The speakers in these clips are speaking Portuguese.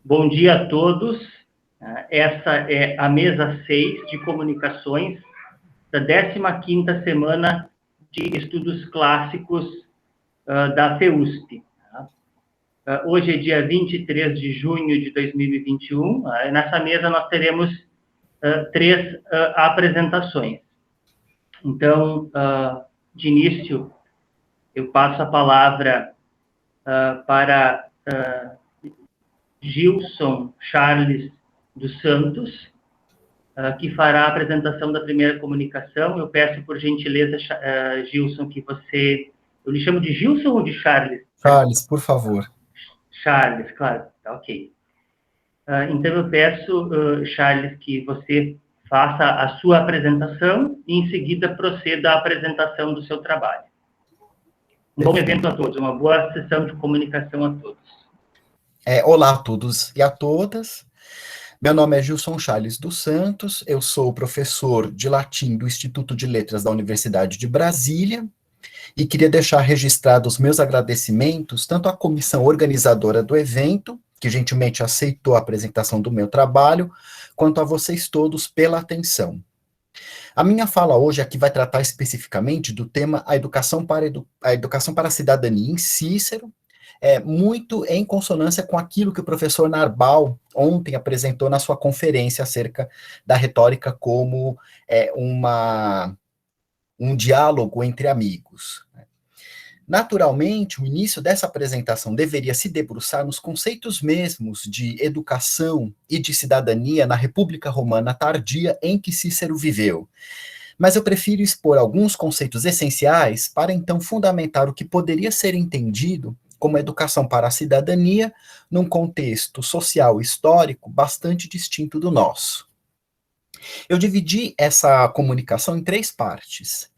Bom dia a todos. Essa é a mesa 6 de comunicações da 15ª semana de estudos clássicos da FEUSP. Hoje é dia 23 de junho de 2021. Nessa mesa nós teremos 3 apresentações. Então, de início, eu passo a palavra para Gilson Charles dos Santos, que fará a apresentação da primeira comunicação. Eu peço, por gentileza, Gilson, que você... Eu lhe chamo de Gilson ou de Charles? Charles, por favor. Charles, claro. Tá, ok. Então, eu peço, Charles, que você faça a sua apresentação e, em seguida, proceda à apresentação do seu trabalho. Um bom evento a todos, uma boa sessão de comunicação a todos. Olá a todos e a todas. Meu nome é Gilson Charles dos Santos, eu sou professor de latim do Instituto de Letras da Universidade de Brasília e queria deixar registrados os meus agradecimentos tanto à comissão organizadora do evento, que gentilmente aceitou a apresentação do meu trabalho, quanto a vocês todos pela atenção. A minha fala hoje aqui vai tratar especificamente do tema a educação para a cidadania em Cícero, muito em consonância com aquilo que o professor Narbal ontem apresentou na sua conferência acerca da retórica como um diálogo entre amigos. Naturalmente, o início dessa apresentação deveria se debruçar nos conceitos mesmos de educação e de cidadania na República Romana tardia em que Cícero viveu. Mas eu prefiro expor alguns conceitos essenciais para então fundamentar o que poderia ser entendido como educação para a cidadania num contexto social e histórico bastante distinto do nosso. Eu dividi essa comunicação em 3 partes.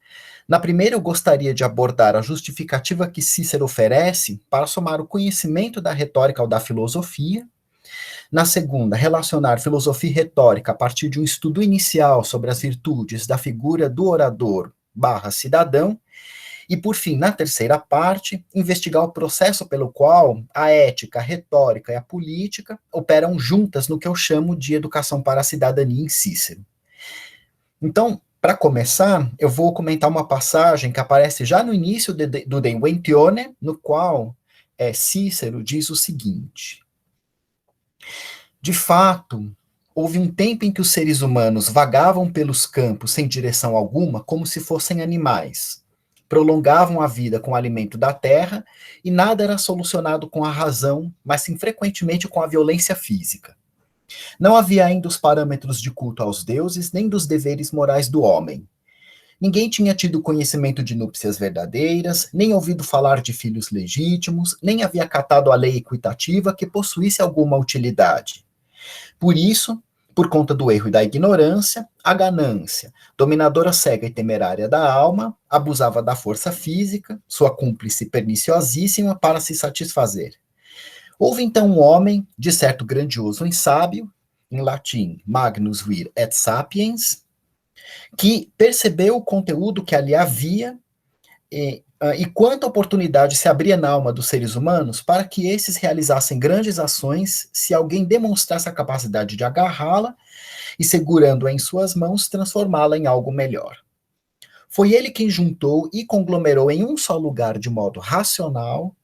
Na primeira, eu gostaria de abordar a justificativa que Cícero oferece para somar o conhecimento da retórica ao da filosofia. Na segunda, relacionar filosofia e retórica a partir de um estudo inicial sobre as virtudes da figura do orador/cidadão. E, por fim, na terceira parte, investigar o processo pelo qual a ética, a retórica e a política operam juntas no que eu chamo de educação para a cidadania em Cícero. Então, para começar, eu vou comentar uma passagem que aparece já no início do De Inventione, no qual Cícero diz o seguinte: de fato, houve um tempo em que os seres humanos vagavam pelos campos sem direção alguma, como se fossem animais. Prolongavam a vida com o alimento da terra, e nada era solucionado com a razão, mas sim frequentemente com a violência física. Não havia ainda os parâmetros de culto aos deuses, nem dos deveres morais do homem. Ninguém tinha tido conhecimento de núpcias verdadeiras, nem ouvido falar de filhos legítimos, nem havia acatado a lei equitativa que possuísse alguma utilidade. Por isso, por conta do erro e da ignorância, a ganância, dominadora cega e temerária da alma, abusava da força física, sua cúmplice perniciosíssima, para se satisfazer. Houve então um homem, de certo grandioso e sábio, em latim, magnus vir et sapiens, que percebeu o conteúdo que ali havia e quanta oportunidade se abria na alma dos seres humanos para que esses realizassem grandes ações se alguém demonstrasse a capacidade de agarrá-la e, segurando-a em suas mãos, transformá-la em algo melhor. Foi ele quem juntou e conglomerou em um só lugar, de modo racional,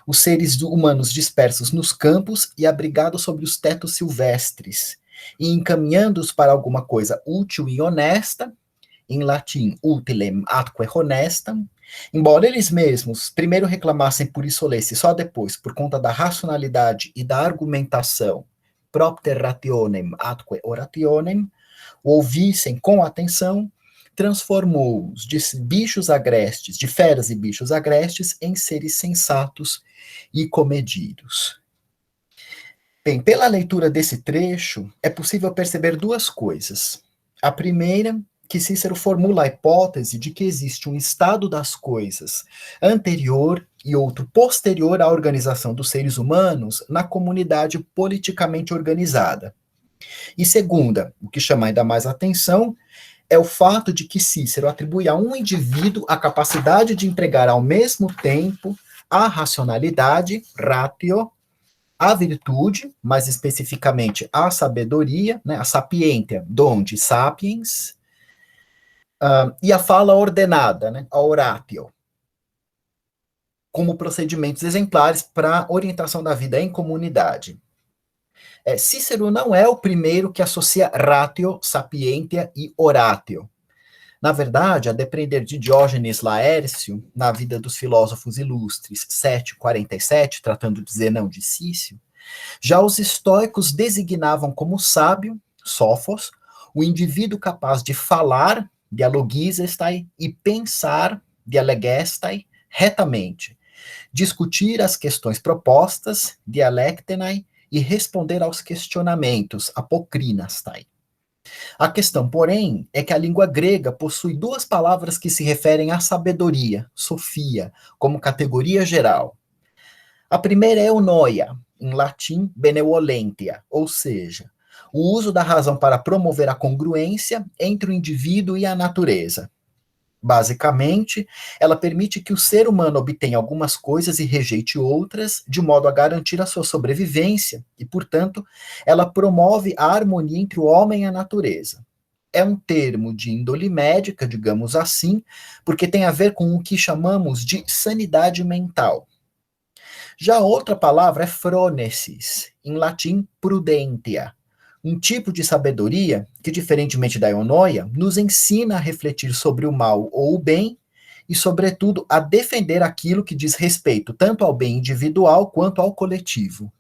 os seres humanos dispersos nos campos e abrigados sobre os tetos silvestres, e encaminhando-os para alguma coisa útil e honesta, em latim, utilem atque honestam, embora eles mesmos primeiro reclamassem por insolência e só depois, por conta da racionalidade e da argumentação, propter rationem atque orationem, o ouvissem com atenção, transformou-os de bichos agrestes, de feras e bichos agrestes, em seres sensatos e comedidos. Bem, pela leitura desse trecho, é possível perceber 2 coisas. A primeira, que Cícero formula a hipótese de que existe um estado das coisas anterior e outro posterior à organização dos seres humanos na comunidade politicamente organizada. E segunda, o que chama ainda mais atenção, é o fato de que Cícero atribui a um indivíduo a capacidade de empregar ao mesmo tempo a racionalidade, ratio, a virtude, mais especificamente a sabedoria, né, a sapientia, donde sapiens, e a fala ordenada, né, a oratio, como procedimentos exemplares para orientação da vida em comunidade. Cícero não é o primeiro que associa ratio, sapientia e oratio. Na verdade, a depender de Diógenes Laércio, na Vida dos Filósofos Ilustres 7:47, tratando de Zenão de Cício, já os estoicos designavam como sábio, sófos, o indivíduo capaz de falar, dialogisestai, e pensar, dialegestai, retamente, discutir as questões propostas, dialectenai, e responder aos questionamentos, apocrinastai. A questão, porém, é que a língua grega possui duas palavras que se referem à sabedoria, sofia, como categoria geral. A primeira é eunoia, em latim benevolentia, ou seja, o uso da razão para promover a congruência entre o indivíduo e a natureza. Basicamente, ela permite que o ser humano obtenha algumas coisas e rejeite outras, de modo a garantir a sua sobrevivência, e, portanto, ela promove a harmonia entre o homem e a natureza. É um termo de índole médica, digamos assim, porque tem a ver com o que chamamos de sanidade mental. Já a outra palavra é phronesis, em latim prudentia, um tipo de sabedoria que, diferentemente da eunoia, nos ensina a refletir sobre o mal ou o bem e, sobretudo, a defender aquilo que diz respeito tanto ao bem individual quanto ao coletivo.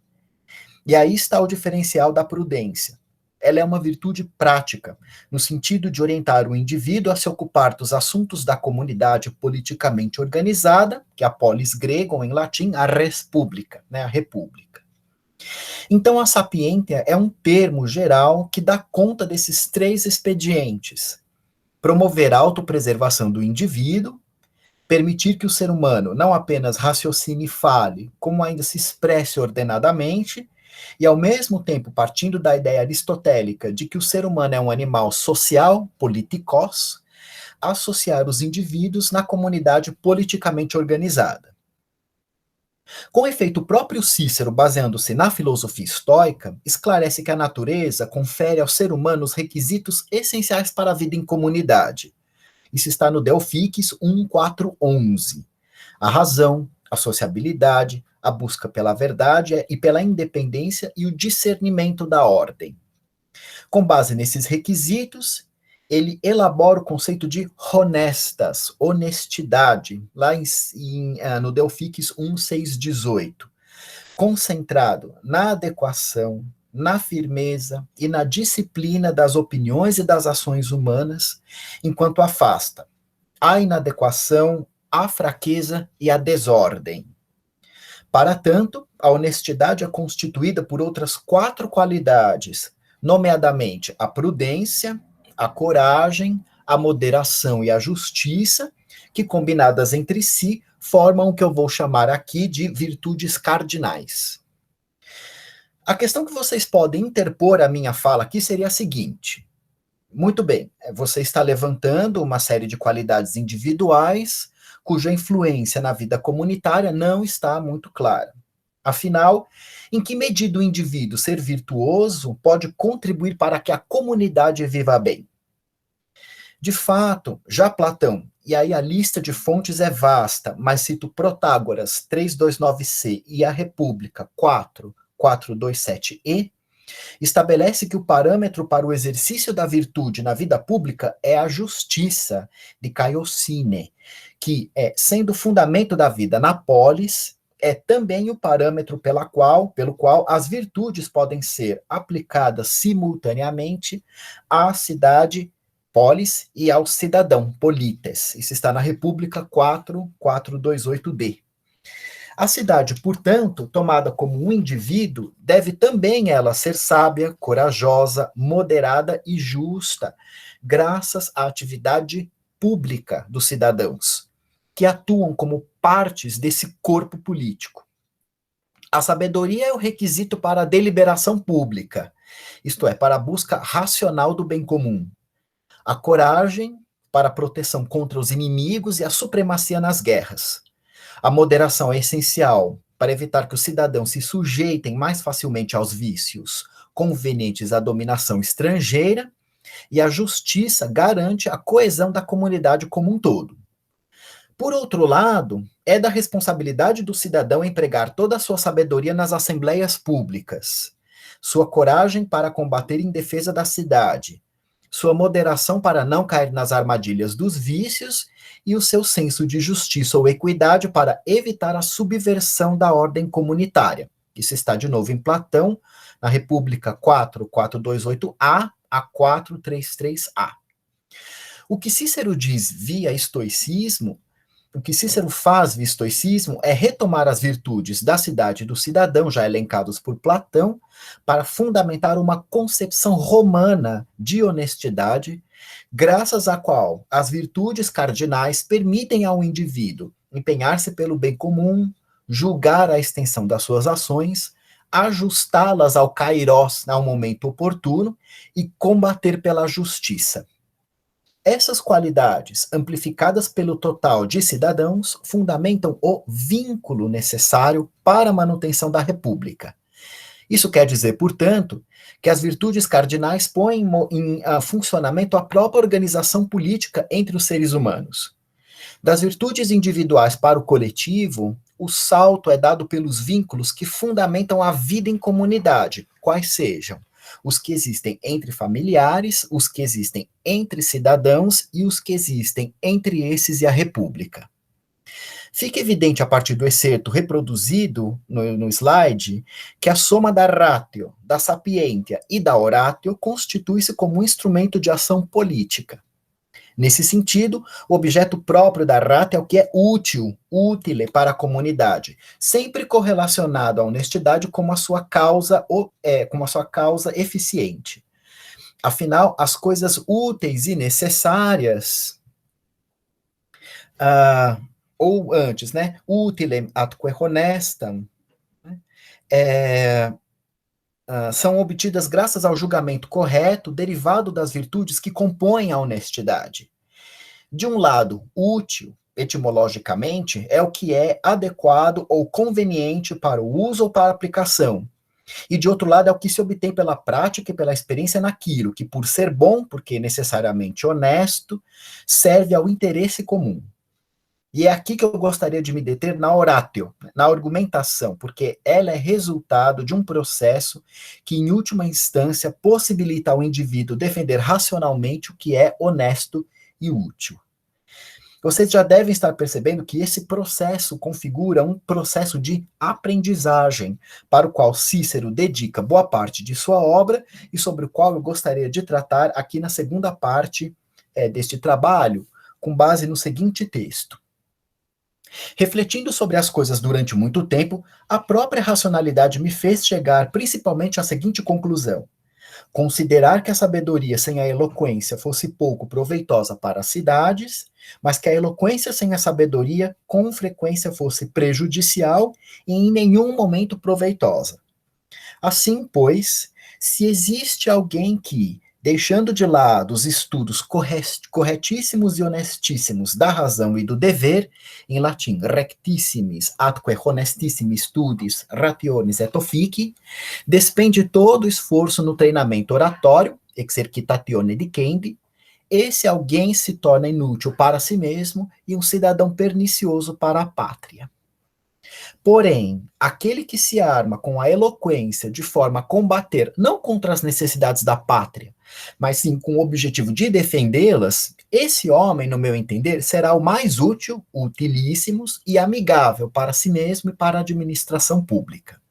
E aí está o diferencial da prudência. Ela é uma virtude prática, no sentido de orientar o indivíduo a se ocupar dos assuntos da comunidade politicamente organizada, que é a polis grega, ou em latim, a res publica, né, a república. Então, a sapientia é um termo geral que dá conta desses três expedientes: promover a autopreservação do indivíduo, permitir que o ser humano não apenas raciocine e fale, como ainda se expresse ordenadamente, e ao mesmo tempo, partindo da ideia aristotélica de que o ser humano é um animal social, politikos, associar os indivíduos na comunidade politicamente organizada. Com efeito, o próprio Cícero, baseando-se na filosofia estoica, esclarece que a natureza confere ao ser humano os requisitos essenciais para a vida em comunidade. Isso está no Delphicis 1:4-11. A razão, a sociabilidade, a busca pela verdade e pela independência e o discernimento da ordem. Com base nesses requisitos, ele elabora o conceito de honestas, honestidade, lá no Delphicis 1:6-18, concentrado na adequação, na firmeza e na disciplina das opiniões e das ações humanas, enquanto afasta a inadequação, a fraqueza e a desordem. Para tanto, a honestidade é constituída por outras 4 qualidades, nomeadamente a prudência, a coragem, a moderação e a justiça, que combinadas entre si formam o que eu vou chamar aqui de virtudes cardinais. A questão que vocês podem interpor à minha fala aqui seria a seguinte: muito bem, você está levantando uma série de qualidades individuais cuja influência na vida comunitária não está muito clara. Afinal, em que medida o indivíduo ser virtuoso pode contribuir para que a comunidade viva bem? De fato, já Platão, e aí a lista de fontes é vasta, mas cito Protágoras 329c e a República 4:427e, estabelece que o parâmetro para o exercício da virtude na vida pública é a justiça de Caiocine, que, sendo o fundamento da vida na polis, é também o parâmetro pelo qual as virtudes podem ser aplicadas simultaneamente à cidade polis e ao cidadão polites. Isso está na República 4:428d. A cidade, portanto, tomada como um indivíduo, deve também ela ser sábia, corajosa, moderada e justa, graças à atividade pública dos cidadãos, que atuam como partes desse corpo político. A sabedoria é o requisito para a deliberação pública, isto é, para a busca racional do bem comum. A coragem para a proteção contra os inimigos e a supremacia nas guerras. A moderação é essencial para evitar que os cidadãos se sujeitem mais facilmente aos vícios convenientes à dominação estrangeira, e a justiça garante a coesão da comunidade como um todo. Por outro lado, é da responsabilidade do cidadão empregar toda a sua sabedoria nas assembleias públicas, sua coragem para combater em defesa da cidade, sua moderação para não cair nas armadilhas dos vícios e o seu senso de justiça ou equidade para evitar a subversão da ordem comunitária. Isso está de novo em Platão, na República 4428A a 433A. O que Cícero diz via estoicismo, o que Cícero faz via estoicismo é retomar as virtudes da cidade e do cidadão, já elencados por Platão, para fundamentar uma concepção romana de honestidade, graças à qual as virtudes cardinais permitem ao indivíduo empenhar-se pelo bem comum, julgar a extensão das suas ações, ajustá-las ao kairós, ao momento oportuno, e combater pela justiça. Essas qualidades, amplificadas pelo total de cidadãos, fundamentam o vínculo necessário para a manutenção da República. Isso quer dizer, portanto, que as virtudes cardinais põem em funcionamento a própria organização política entre os seres humanos. Das virtudes individuais para o coletivo, o salto é dado pelos vínculos que fundamentam a vida em comunidade, quais sejam os que existem entre familiares, os que existem entre cidadãos e os que existem entre esses e a República. Fica evidente a partir do excerto reproduzido no slide que a soma da ratio, da sapientia e da oratio constitui-se como um instrumento de ação política. Nesse sentido, o objeto próprio da ratio é o que é útil, útile para a comunidade, sempre correlacionado à honestidade como a sua causa eficiente. Afinal, as coisas úteis e necessárias, ou antes, né, utilem atque honestam, são obtidas graças ao julgamento correto, derivado das virtudes que compõem a honestidade. De um lado, útil, etimologicamente, é o que é adequado ou conveniente para o uso ou para a aplicação. E de outro lado, é o que se obtém pela prática e pela experiência naquilo, que por ser bom, porque necessariamente honesto, serve ao interesse comum. E é aqui que eu gostaria de me deter na oratio, na argumentação, porque ela é resultado de um processo que, em última instância, possibilita ao indivíduo defender racionalmente o que é honesto e útil. Vocês já devem estar percebendo que esse processo configura um processo de aprendizagem, para o qual Cícero dedica boa parte de sua obra e sobre o qual eu gostaria de tratar aqui na segunda parte deste trabalho, com base no seguinte texto. Refletindo sobre as coisas durante muito tempo, a própria racionalidade me fez chegar principalmente à seguinte conclusão: considerar que a sabedoria sem a eloquência fosse pouco proveitosa para as cidades, mas que a eloquência sem a sabedoria com frequência fosse prejudicial e em nenhum momento proveitosa. Assim, pois, se existe alguém que, deixando de lado os estudos corretíssimos e honestíssimos da razão e do dever, em latim rectissimis atque honestissimis studis rationis et offici, despende todo o esforço no treinamento oratório, exercitatione dicendi, esse alguém se torna inútil para si mesmo e um cidadão pernicioso para a pátria. Porém, aquele que se arma com a eloquência de forma a combater, não contra as necessidades da pátria, mas sim com o objetivo de defendê-las, esse homem, no meu entender, será o mais útil, utilíssimos e amigável para si mesmo e para a administração pública.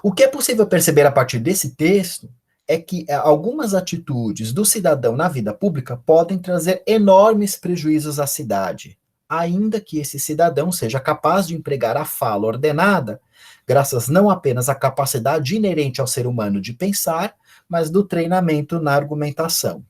O que é possível perceber a partir desse texto é que algumas atitudes do cidadão na vida pública podem trazer enormes prejuízos à cidade, ainda que esse cidadão seja capaz de empregar a fala ordenada, graças não apenas à capacidade inerente ao ser humano de pensar, mas do treinamento na argumentação.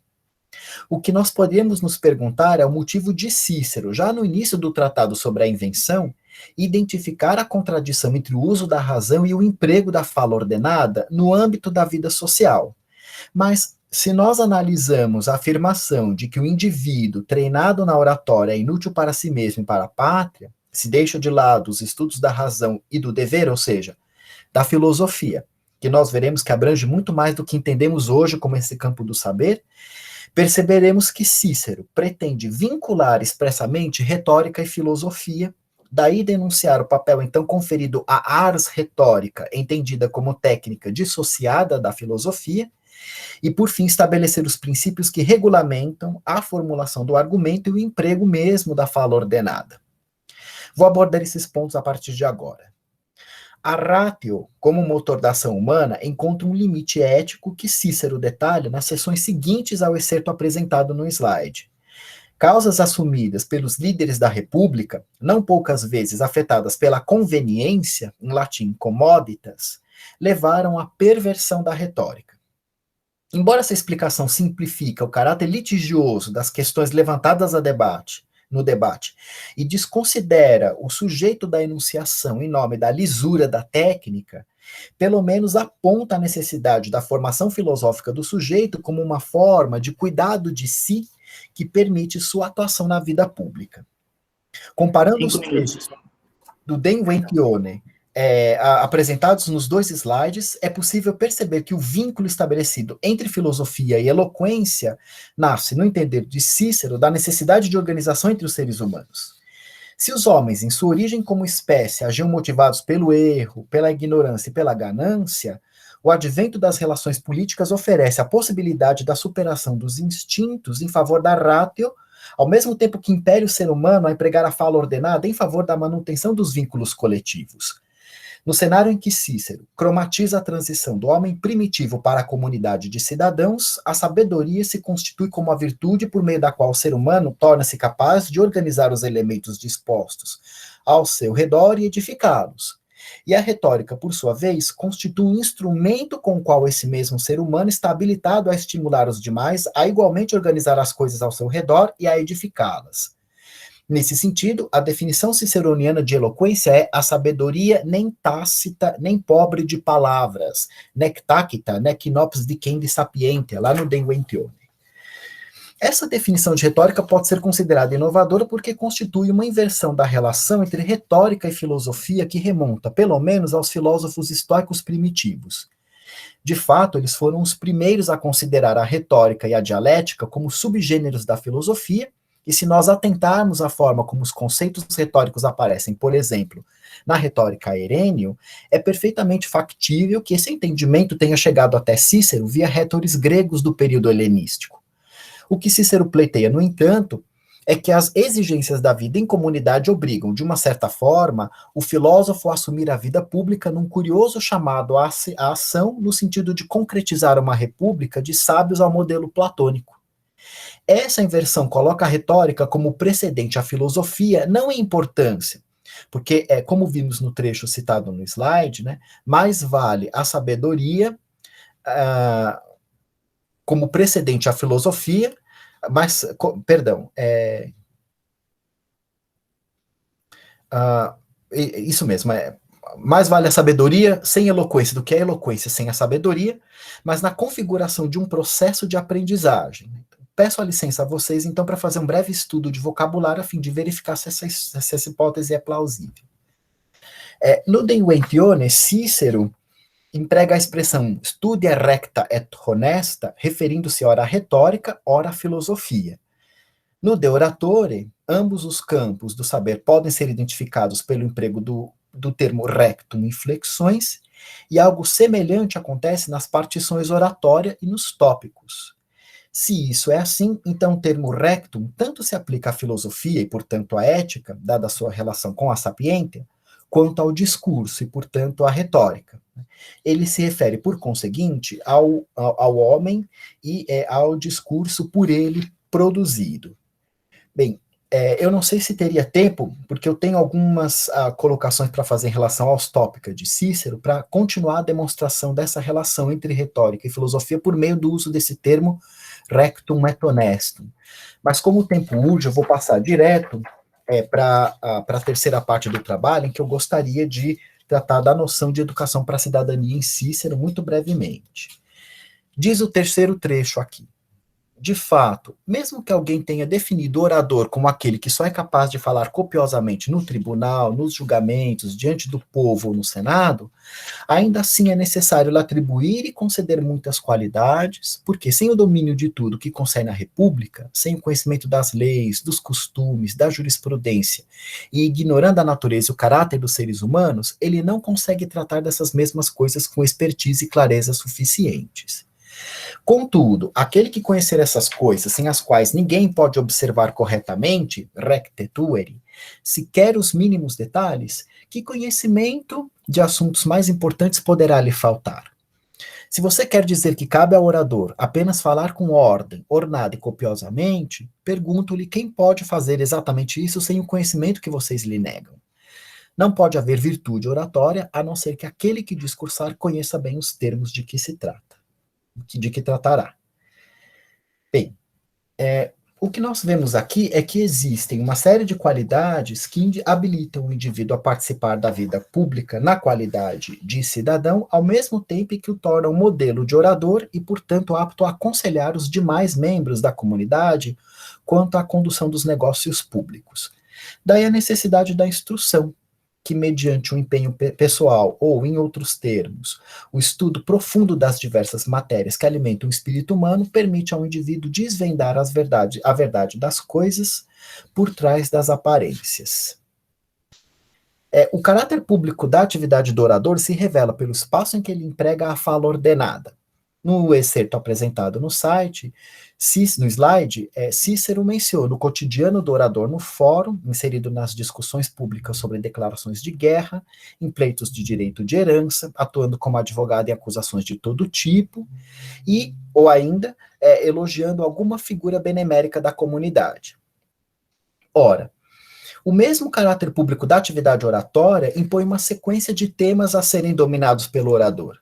O que nós podemos nos perguntar é o motivo de Cícero, já no início do Tratado sobre a Invenção, identificar a contradição entre o uso da razão e o emprego da fala ordenada no âmbito da vida social. Mas, se nós analisamos a afirmação de que o indivíduo treinado na oratória é inútil para si mesmo e para a pátria, se deixa de lado os estudos da razão e do dever, ou seja, da filosofia, que nós veremos que abrange muito mais do que entendemos hoje como esse campo do saber, perceberemos que Cícero pretende vincular expressamente retórica e filosofia, daí denunciar o papel então conferido à ars retórica, entendida como técnica dissociada da filosofia, e por fim estabelecer os princípios que regulamentam a formulação do argumento e o emprego mesmo da fala ordenada. Vou abordar esses pontos a partir de agora. A ratio, como motor da ação humana, encontra um limite ético que Cícero detalha nas seções seguintes ao excerto apresentado no slide. Causas assumidas pelos líderes da República, não poucas vezes afetadas pela conveniência, em latim commoditas, levaram à perversão da retórica. Embora essa explicação simplifica o caráter litigioso das questões levantadas no debate e desconsidera o sujeito da enunciação em nome da lisura da técnica, pelo menos aponta a necessidade da formação filosófica do sujeito como uma forma de cuidado de si que permite sua atuação na vida pública. Comparando os textos do De Inventione apresentados nos 2 slides, é possível perceber que o vínculo estabelecido entre filosofia e eloquência nasce, no entender de Cícero, da necessidade de organização entre os seres humanos. Se os homens, em sua origem como espécie, agiam motivados pelo erro, pela ignorância e pela ganância, o advento das relações políticas oferece a possibilidade da superação dos instintos em favor da ratio, ao mesmo tempo que impele o ser humano a empregar a fala ordenada em favor da manutenção dos vínculos coletivos. No cenário em que Cícero cromatiza a transição do homem primitivo para a comunidade de cidadãos, a sabedoria se constitui como a virtude por meio da qual o ser humano torna-se capaz de organizar os elementos dispostos ao seu redor e edificá-los. E a retórica, por sua vez, constitui um instrumento com o qual esse mesmo ser humano está habilitado a estimular os demais a igualmente organizar as coisas ao seu redor e a edificá-las. Nesse sentido, a definição ciceroniana de eloquência é a sabedoria nem tácita, nem pobre de palavras, nec tacita, nec inops dicendi sapientia, lá no De Inventione. Essa definição de retórica pode ser considerada inovadora porque constitui uma inversão da relação entre retórica e filosofia que remonta, pelo menos, aos filósofos estoicos primitivos. De fato, eles foram os primeiros a considerar a retórica e a dialética como subgêneros da filosofia, e se nós atentarmos à forma como os conceitos retóricos aparecem, por exemplo, na retórica Herênio, é perfeitamente factível que esse entendimento tenha chegado até Cícero via retores gregos do período helenístico. O que Cícero pleiteia, no entanto, é que as exigências da vida em comunidade obrigam, de uma certa forma, o filósofo a assumir a vida pública num curioso chamado à ação no sentido de concretizar uma república de sábios ao modelo platônico. Essa inversão coloca a retórica como precedente à filosofia, não em importância, porque, como vimos no trecho citado no slide, né, mais vale a sabedoria como precedente à filosofia, isso mesmo, mais vale a sabedoria sem eloquência do que a eloquência sem a sabedoria, mas na configuração de um processo de aprendizagem. Peço a licença a vocês, então, para fazer um breve estudo de vocabulário a fim de verificar se essa hipótese é plausível. No De Inventione, Cícero emprega a expressão studia recta et honesta, referindo-se ora à retórica, ora à filosofia. No De Oratore, ambos os campos do saber podem ser identificados pelo emprego do termo rectum em flexões, e algo semelhante acontece nas partições oratória e nos tópicos. Se isso é assim, então o termo rectum tanto se aplica à filosofia e, portanto, à ética, dada a sua relação com a sapientia, quanto ao discurso e, portanto, à retórica. Ele se refere, por conseguinte, ao homem e ao discurso por ele produzido. Bem, eu não sei se teria tempo, porque eu tenho algumas colocações para fazer em relação aos tópicos de Cícero, para continuar a demonstração dessa relação entre retórica e filosofia por meio do uso desse termo rectum et honestum. Mas como o tempo urge, eu vou passar direto para a terceira parte do trabalho, em que eu gostaria de tratar da noção de educação para a cidadania em Cícero, muito brevemente. Diz o terceiro trecho aqui. de fato, mesmo que alguém tenha definido o orador como aquele que só é capaz de falar copiosamente no tribunal, nos julgamentos, diante do povo ou no Senado, ainda assim é necessário lhe atribuir e conceder muitas qualidades, porque sem o domínio de tudo que concerne à República, sem o conhecimento das leis, dos costumes, da jurisprudência, e ignorando a natureza e o caráter dos seres humanos, ele não consegue tratar dessas mesmas coisas com expertise e clareza suficientes. Contudo, aquele que conhecer essas coisas, sem as quais ninguém pode observar corretamente, recte tueri, sequer os mínimos detalhes, que conhecimento de assuntos mais importantes poderá lhe faltar? Se você quer dizer que cabe ao orador apenas falar com ordem, ornada e copiosamente, pergunto-lhe quem pode fazer exatamente isso sem o conhecimento que vocês lhe negam. Não pode haver virtude oratória, a não ser que aquele que discursar conheça bem os termos de que se trata, de que tratará. Bem, o que nós vemos aqui é que existem uma série de qualidades que habilitam o indivíduo a participar da vida pública na qualidade de cidadão, ao mesmo tempo que o tornam modelo de orador e, portanto, apto a aconselhar os demais membros da comunidade quanto à condução dos negócios públicos. Daí a necessidade da instrução, que, mediante o empenho pessoal, ou, em outros termos, o estudo profundo das diversas matérias que alimentam o espírito humano, permite ao indivíduo desvendar a verdade das coisas por trás das aparências. O caráter público da atividade do orador se revela pelo espaço em que ele emprega a fala ordenada. No excerto apresentado no site, no slide, Cícero menciona o cotidiano do orador no fórum, inserido nas discussões públicas sobre declarações de guerra, em pleitos de direito de herança, atuando como advogado em acusações de todo tipo, ou ainda, elogiando alguma figura benemérica da comunidade. Ora, o mesmo caráter público da atividade oratória impõe uma sequência de temas a serem dominados pelo orador.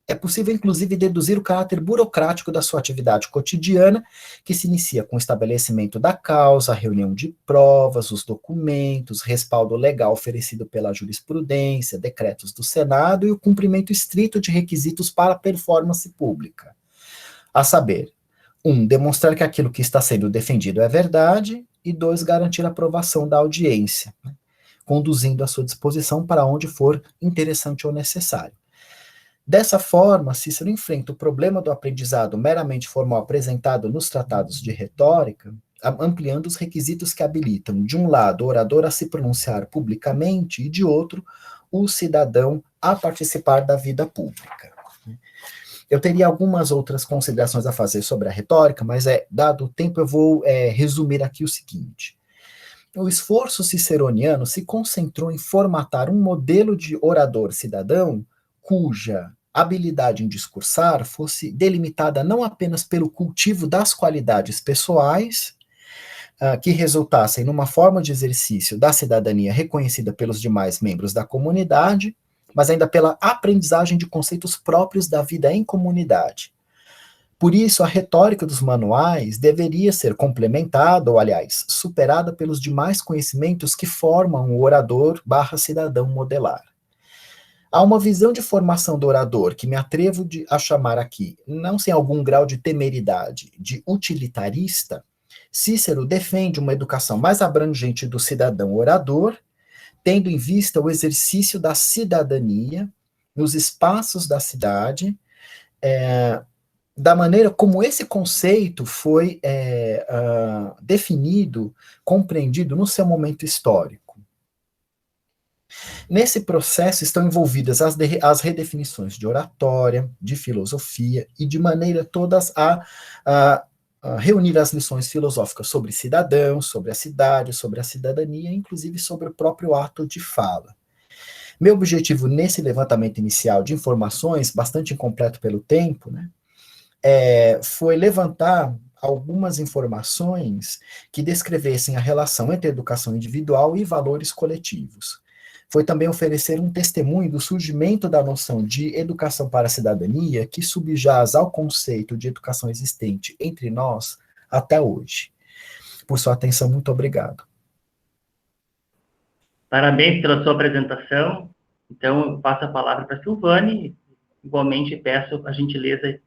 É possível, inclusive, deduzir o caráter burocrático da sua atividade cotidiana, que se inicia com o estabelecimento da causa, a reunião de provas, os documentos, respaldo legal oferecido pela jurisprudência, decretos do Senado e o cumprimento estrito de requisitos para a performance pública. A saber, 1. Demonstrar que aquilo que está sendo defendido é verdade, e 2. Garantir a aprovação da audiência, conduzindo a sua disposição para onde for interessante ou necessário. Dessa forma, Cícero enfrenta o problema do aprendizado meramente formal apresentado nos tratados de retórica, ampliando os requisitos que habilitam, de um lado, o orador a se pronunciar publicamente e, de outro, o cidadão a participar da vida pública. Eu teria algumas outras considerações a fazer sobre a retórica, mas, dado o tempo, eu vou resumir aqui o seguinte. O esforço ciceroniano se concentrou em formatar um modelo de orador cidadão cuja habilidade em discursar fosse delimitada não apenas pelo cultivo das qualidades pessoais, que resultassem numa forma de exercício da cidadania reconhecida pelos demais membros da comunidade, mas ainda pela aprendizagem de conceitos próprios da vida em comunidade. Por isso, a retórica dos manuais deveria ser complementada, ou, aliás, superada pelos demais conhecimentos que formam o orador/cidadão modelar. Há uma visão de formação do orador que me atrevo a chamar aqui, não sem algum grau de temeridade, de utilitarista. Cícero defende uma educação mais abrangente do cidadão orador, tendo em vista o exercício da cidadania nos espaços da cidade, da maneira como esse conceito foi definido, compreendido no seu momento histórico. Nesse processo estão envolvidas as redefinições de oratória, de filosofia, e de maneira todas a reunir as lições filosóficas sobre cidadãos, sobre a cidade, sobre a cidadania, inclusive sobre o próprio ato de fala. Meu objetivo nesse levantamento inicial de informações, bastante incompleto pelo tempo, foi levantar algumas informações que descrevessem a relação entre educação individual e valores coletivos. Foi também oferecer um testemunho do surgimento da noção de educação para a cidadania, que subjaz ao conceito de educação existente entre nós até hoje. Por sua atenção, muito obrigado. Parabéns pela sua apresentação. Então, eu passo a palavra para a Silvane. Igualmente, peço a gentileza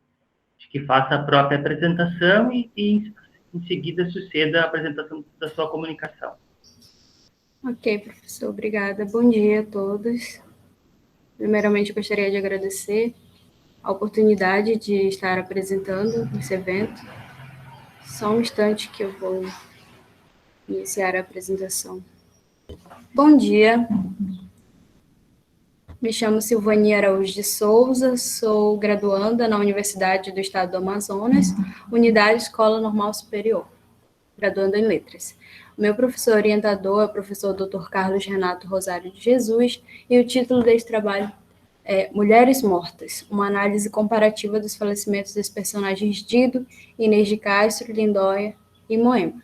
que faça a própria apresentação e em seguida suceda a apresentação da sua comunicação. Ok, professor, obrigada. Bom dia a todos. Primeiramente, eu gostaria de agradecer a oportunidade de estar apresentando esse evento. Só um instante que eu vou iniciar a apresentação. Bom dia. Me chamo Silvania Araújo de Souza, sou graduanda na Universidade do Estado do Amazonas, Unidade Escola Normal Superior, graduanda em Letras. O meu professor orientador é o professor Dr. Carlos Renato Rosário de Jesus, e o título desse trabalho é Mulheres Mortas, uma análise comparativa dos falecimentos dos personagens Dido, Inês de Castro, Lindóia e Moema.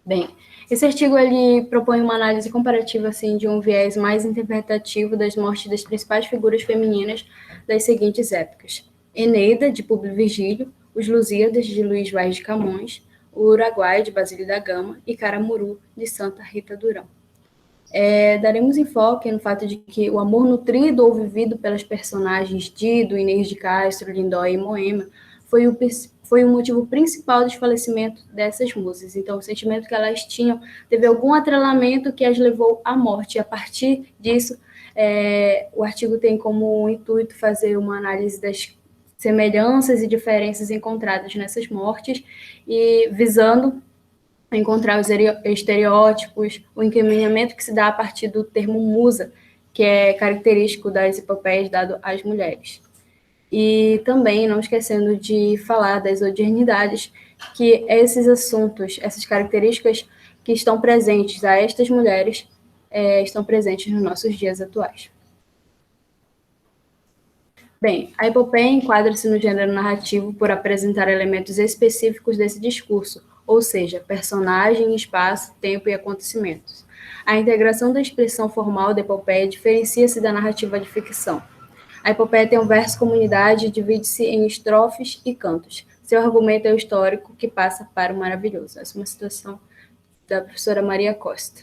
Bem, esse artigo ele propõe uma análise comparativa assim, de um viés mais interpretativo das mortes das principais figuras femininas das seguintes épocas: Eneida, de Públio Virgílio, Os Lusíadas, de Luís Vaz de Camões, O Uruguai, de Basílio da Gama, e Caramuru, de Santa Rita Durão. Daremos enfoque no fato de que o amor nutrido ou vivido pelas personagens Dido, Inês de Castro, Lindóia e Moema foi o motivo principal do falecimento dessas musas. Então, o sentimento que elas tinham teve algum atrelamento que as levou à morte. E, a partir disso, o artigo tem como intuito fazer uma análise das semelhanças e diferenças encontradas nessas mortes e visando encontrar os estereótipos, o encaminhamento que se dá a partir do termo musa, que é característico das epopeias dado às mulheres. E também, não esquecendo de falar das odiernidades, que esses assuntos, essas características que estão presentes a estas mulheres, estão presentes nos nossos dias atuais. Bem, a epopeia enquadra-se no gênero narrativo por apresentar elementos específicos desse discurso, ou seja, personagem, espaço, tempo e acontecimentos. A integração da expressão formal da epopeia diferencia-se da narrativa de ficção. A epopeia tem um verso-comunidade e divide-se em estrofes e cantos. Seu argumento é o histórico, que passa para o maravilhoso. Essa é uma citação da professora Maria Costa.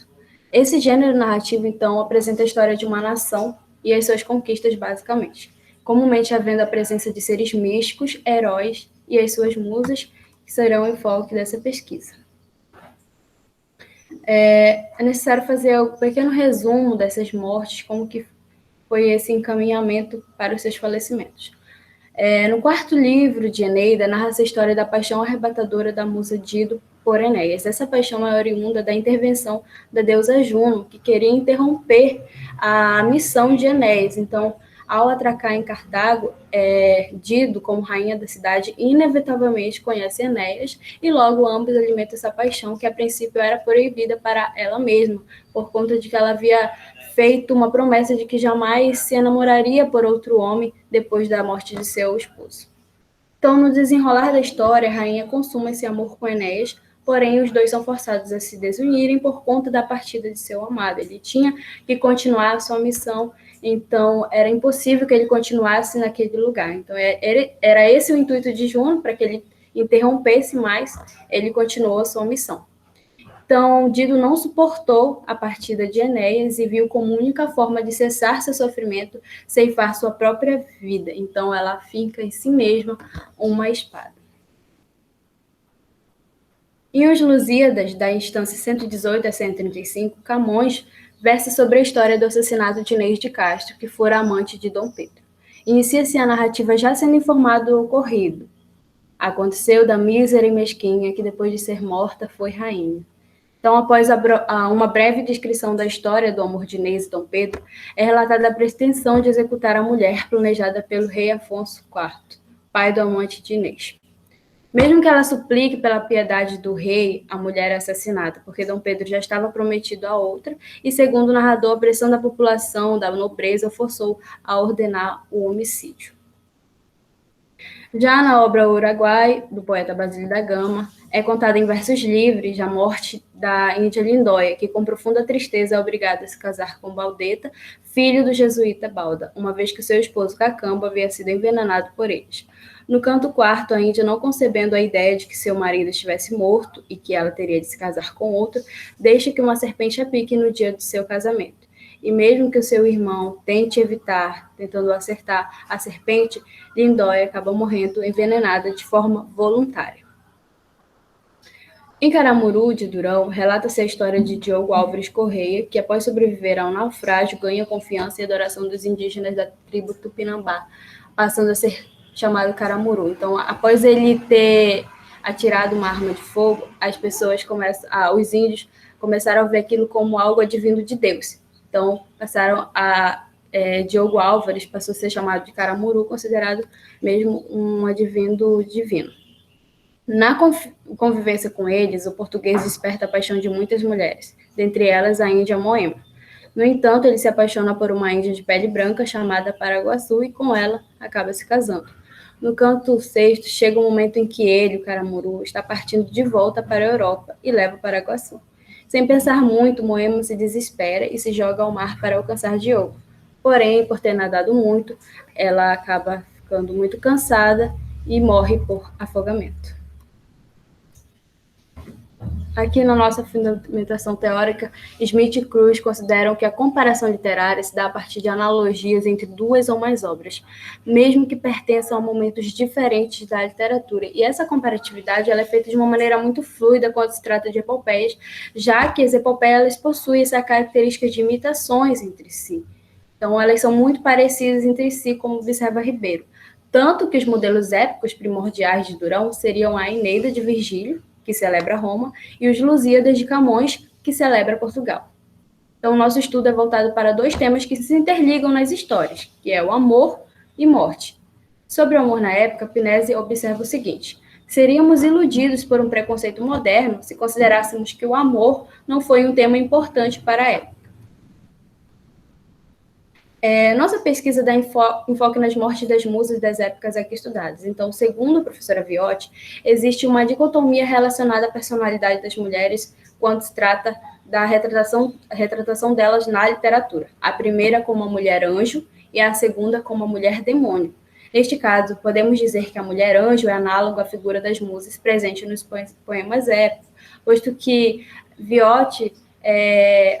Esse gênero narrativo, então, apresenta a história de uma nação e as suas conquistas, basicamente, comumente havendo a presença de seres místicos, heróis e as suas musas, que serão o enfoque dessa pesquisa. É necessário fazer um pequeno resumo dessas mortes, como que foi esse encaminhamento para os seus falecimentos. No quarto livro de Eneida, narra-se a história da paixão arrebatadora da musa Dido por Enéas. Essa paixão é oriunda da intervenção da deusa Juno, que queria interromper a missão de Enéas. Então, ao atracar em Cartago, Dido, como rainha da cidade, inevitavelmente conhece Enéas, e logo ambos alimentam essa paixão, que a princípio era proibida para ela mesma, por conta de que ela havia feito uma promessa de que jamais se enamoraria por outro homem depois da morte de seu esposo. Então, no desenrolar da história, a rainha consuma esse amor com Enéas, porém os dois são forçados a se desunirem por conta da partida de seu amado. Ele tinha que continuar a sua missão, então era impossível que ele continuasse naquele lugar. Então, era esse o intuito de Juno, para que ele interrompesse, mas ele continuou a sua missão. Então, Dido não suportou a partida de Enéas e viu como única forma de cessar seu sofrimento ceifar sua própria vida. Então, ela finca em si mesma uma espada. Em Os Lusíadas, da instância 118 a 135, Camões versa sobre a história do assassinato de Inês de Castro, que fora amante de Dom Pedro. Inicia-se a narrativa já sendo informado do ocorrido. Aconteceu da mísera e mesquinha que, depois de ser morta, foi rainha. Então, após uma breve descrição da história do amor de Inês e Dom Pedro, é relatada a pretensão de executar a mulher planejada pelo rei Afonso IV, pai do amante de Inês. Mesmo que ela suplique pela piedade do rei, a mulher é assassinada, porque Dom Pedro já estava prometido a outra, e segundo o narrador, a pressão da população, da nobreza, forçou a ordenar o homicídio. Já na obra Uruguai, do poeta Basílio da Gama, é contada em versos livres a morte da índia Lindóia, que com profunda tristeza é obrigada a se casar com Baldeta, filho do jesuíta Balda, uma vez que seu esposo Cacambo havia sido envenenado por eles. No canto quarto, a índia, não concebendo a ideia de que seu marido estivesse morto e que ela teria de se casar com outro, deixa que uma serpente a pique no dia do seu casamento. e mesmo que o seu irmão tente evitar, tentando acertar a serpente, Lindóia acaba morrendo envenenada de forma voluntária. Em Caramuru, de Durão, relata-se a história de Diogo Álvares Correia, que após sobreviver ao naufrágio, ganha a confiança e adoração dos indígenas da tribo Tupinambá, passando a ser chamado Caramuru. Então, após ele ter atirado uma arma de fogo, as pessoas os índios começaram a ver aquilo como algo advindo de Deus. Então, Diogo Álvares passou a ser chamado de Caramuru, considerado mesmo um advindo divino. Na convivência com eles, o português desperta a paixão de muitas mulheres, dentre elas a índia Moema. No entanto, ele se apaixona por uma índia de pele branca chamada Paraguaçu e com ela acaba se casando. No canto sexto, chega um momento em que ele, o Caramuru, está partindo de volta para a Europa e leva Paraguaçu. Sem pensar muito, Moema se desespera e se joga ao mar para alcançar Diogo. Porém, por ter nadado muito, ela acaba ficando muito cansada e morre por afogamento. Aqui na nossa fundamentação teórica, Smith e Cruz consideram que a comparação literária se dá a partir de analogias entre duas ou mais obras, mesmo que pertençam a momentos diferentes da literatura. E essa comparatividade ela é feita de uma maneira muito fluida quando se trata de epopeias, já que as epopeias possuem essa característica de imitações entre si. Então, elas são muito parecidas entre si, como observa Ribeiro. Tanto que os modelos épicos primordiais de Durão seriam a Eneida de Virgílio, que celebra Roma, e os Lusíadas de Camões, que celebra Portugal. Então, o nosso estudo é voltado para dois temas que se interligam nas histórias, que é o amor e morte. Sobre o amor na época, Pinese observa o seguinte: seríamos iludidos por um preconceito moderno se considerássemos que o amor não foi um tema importante para a época. Nossa pesquisa dá enfoque nas mortes das musas das épocas aqui estudadas. Então, segundo a professora Viotti, existe uma dicotomia relacionada à personalidade das mulheres quando se trata da retratação delas na literatura. A primeira como a mulher anjo e a segunda como a mulher demônio. Neste caso, podemos dizer que a mulher anjo é análoga à figura das musas presente nos poemas épicos, posto que Viotti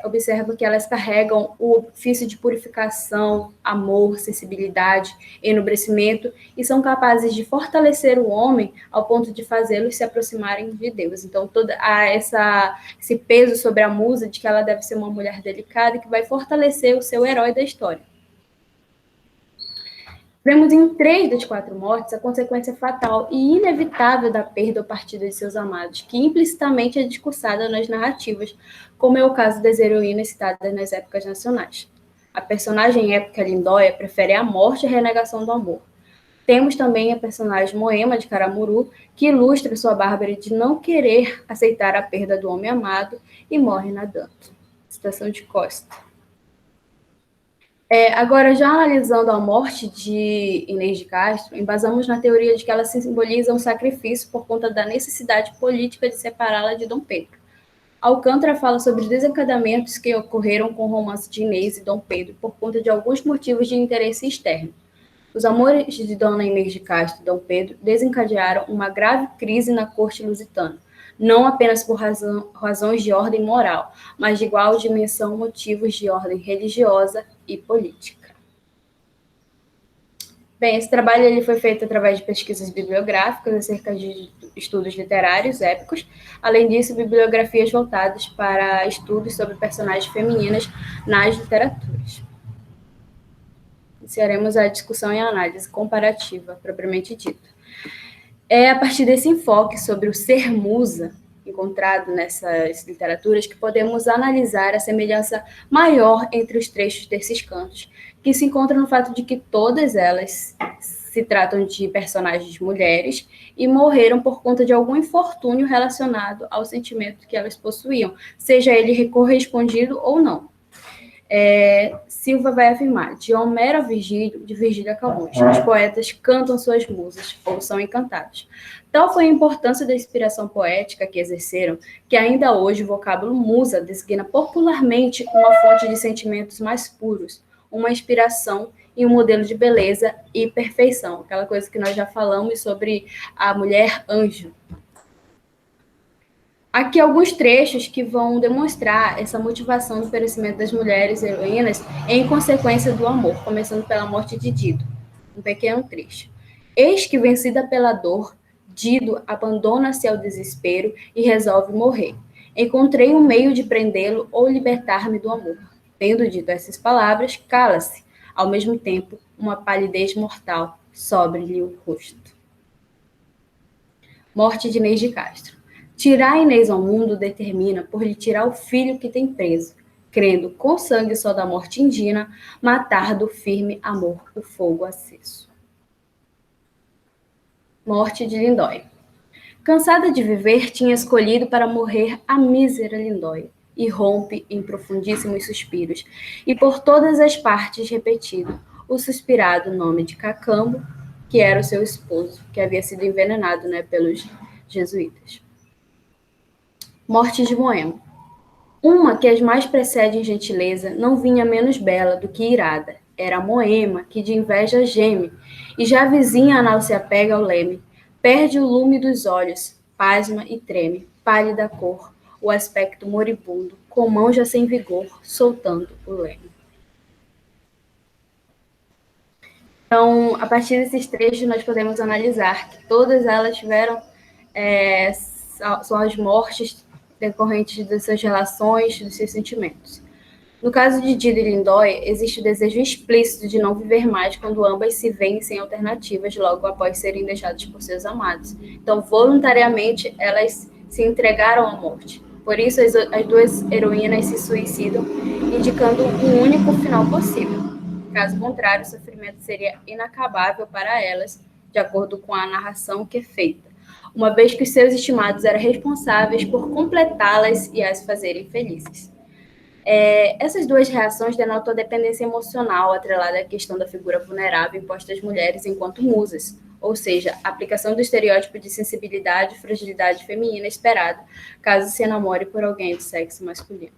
observa que elas carregam o ofício de purificação, amor, sensibilidade, enobrecimento e são capazes de fortalecer o homem ao ponto de fazê-los se aproximarem de Deus. Então, esse peso sobre a musa de que ela deve ser uma mulher delicada e que vai fortalecer o seu herói da história. Vemos em 3 das 4 mortes a consequência fatal e inevitável da perda ou partida de seus amados, que implicitamente é discursada nas narrativas, como é o caso das heroínas citadas nas épocas nacionais. A personagem épica Lindóia prefere a morte e a renegação do amor. Temos também a personagem Moema de Caramuru, que ilustra sua bárbara de não querer aceitar a perda do homem amado e morre nadando. Citação de Costa. Agora, já analisando a morte de Inês de Castro, embasamos na teoria de que ela simboliza um sacrifício por conta da necessidade política de separá-la de Dom Pedro. Alcântara fala sobre os desencadeamentos que ocorreram com o romance de Inês e Dom Pedro por conta de alguns motivos de interesse externo. Os amores de Dona Inês de Castro e Dom Pedro desencadearam uma grave crise na corte lusitana, não apenas por razões de ordem moral, mas de igual dimensão motivos de ordem religiosa e política. Bem, esse trabalho ele foi feito através de pesquisas bibliográficas acerca de estudos literários épicos, além disso, bibliografias voltadas para estudos sobre personagens femininas nas literaturas. Iniciaremos a discussão e análise comparativa, propriamente dita. É a partir desse enfoque sobre o ser musa, encontrado nessas literaturas, que podemos analisar a semelhança maior entre os trechos desses cantos, que se encontra no fato de que todas elas se tratam de personagens mulheres e morreram por conta de algum infortúnio relacionado ao sentimento que elas possuíam, seja ele correspondido ou não. Silva vai afirmar: de Homero a Virgílio, de Virgílio a Camões, os poetas cantam suas musas, ou são encantados. Tal foi a importância da inspiração poética que exerceram, que ainda hoje o vocábulo musa designa popularmente uma fonte de sentimentos mais puros, uma inspiração e um modelo de beleza e perfeição, aquela coisa que nós já falamos sobre a mulher anjo. Aqui alguns trechos que vão demonstrar essa motivação do perecimento das mulheres heroínas em consequência do amor, começando pela morte de Dido. Um pequeno trecho. Eis que, vencida pela dor, Dido abandona-se ao desespero e resolve morrer. Encontrei um meio de prendê-lo ou libertar-me do amor. Tendo dito essas palavras, cala-se. Ao mesmo tempo, uma palidez mortal sobre-lhe o rosto. Morte de Inês de Castro. Tirar Inês ao mundo determina por lhe tirar o filho que tem preso, crendo com sangue só da morte indina, matar do firme amor o fogo aceso. Morte de Lindóia. Cansada de viver, tinha escolhido para morrer a mísera Lindóia, e rompe em profundíssimos suspiros, e por todas as partes repetido o suspirado nome de Cacambo, que era o seu esposo, que havia sido envenenado, pelos jesuítas. Morte de Moema. Uma que as mais precede em gentileza, não vinha menos bela do que irada. Era Moema, que de inveja geme, e já vizinha anal se apega ao leme. Perde o lume dos olhos, pasma e treme, pálida cor, o aspecto moribundo, com mão já sem vigor, soltando o leme. Então, a partir desses trechos, nós podemos analisar que todas elas tiveram são as mortes decorrentes das suas relações, dos seus sentimentos. No caso de Dido e Lindóia, existe o desejo explícito de não viver mais quando ambas se veem sem alternativas logo após serem deixadas por seus amados. Então, voluntariamente, elas se entregaram à morte. Por isso, as duas heroínas se suicidam, indicando um único final possível. Caso contrário, o sofrimento seria inacabável para elas, de acordo com a narração que é feita, uma vez que os seus estimados eram responsáveis por completá-las e as fazerem felizes. Essas duas reações denotam a dependência emocional atrelada à questão da figura vulnerável imposta às mulheres enquanto musas, ou seja, a aplicação do estereótipo de sensibilidade e fragilidade feminina esperado, caso se enamore por alguém do sexo masculino.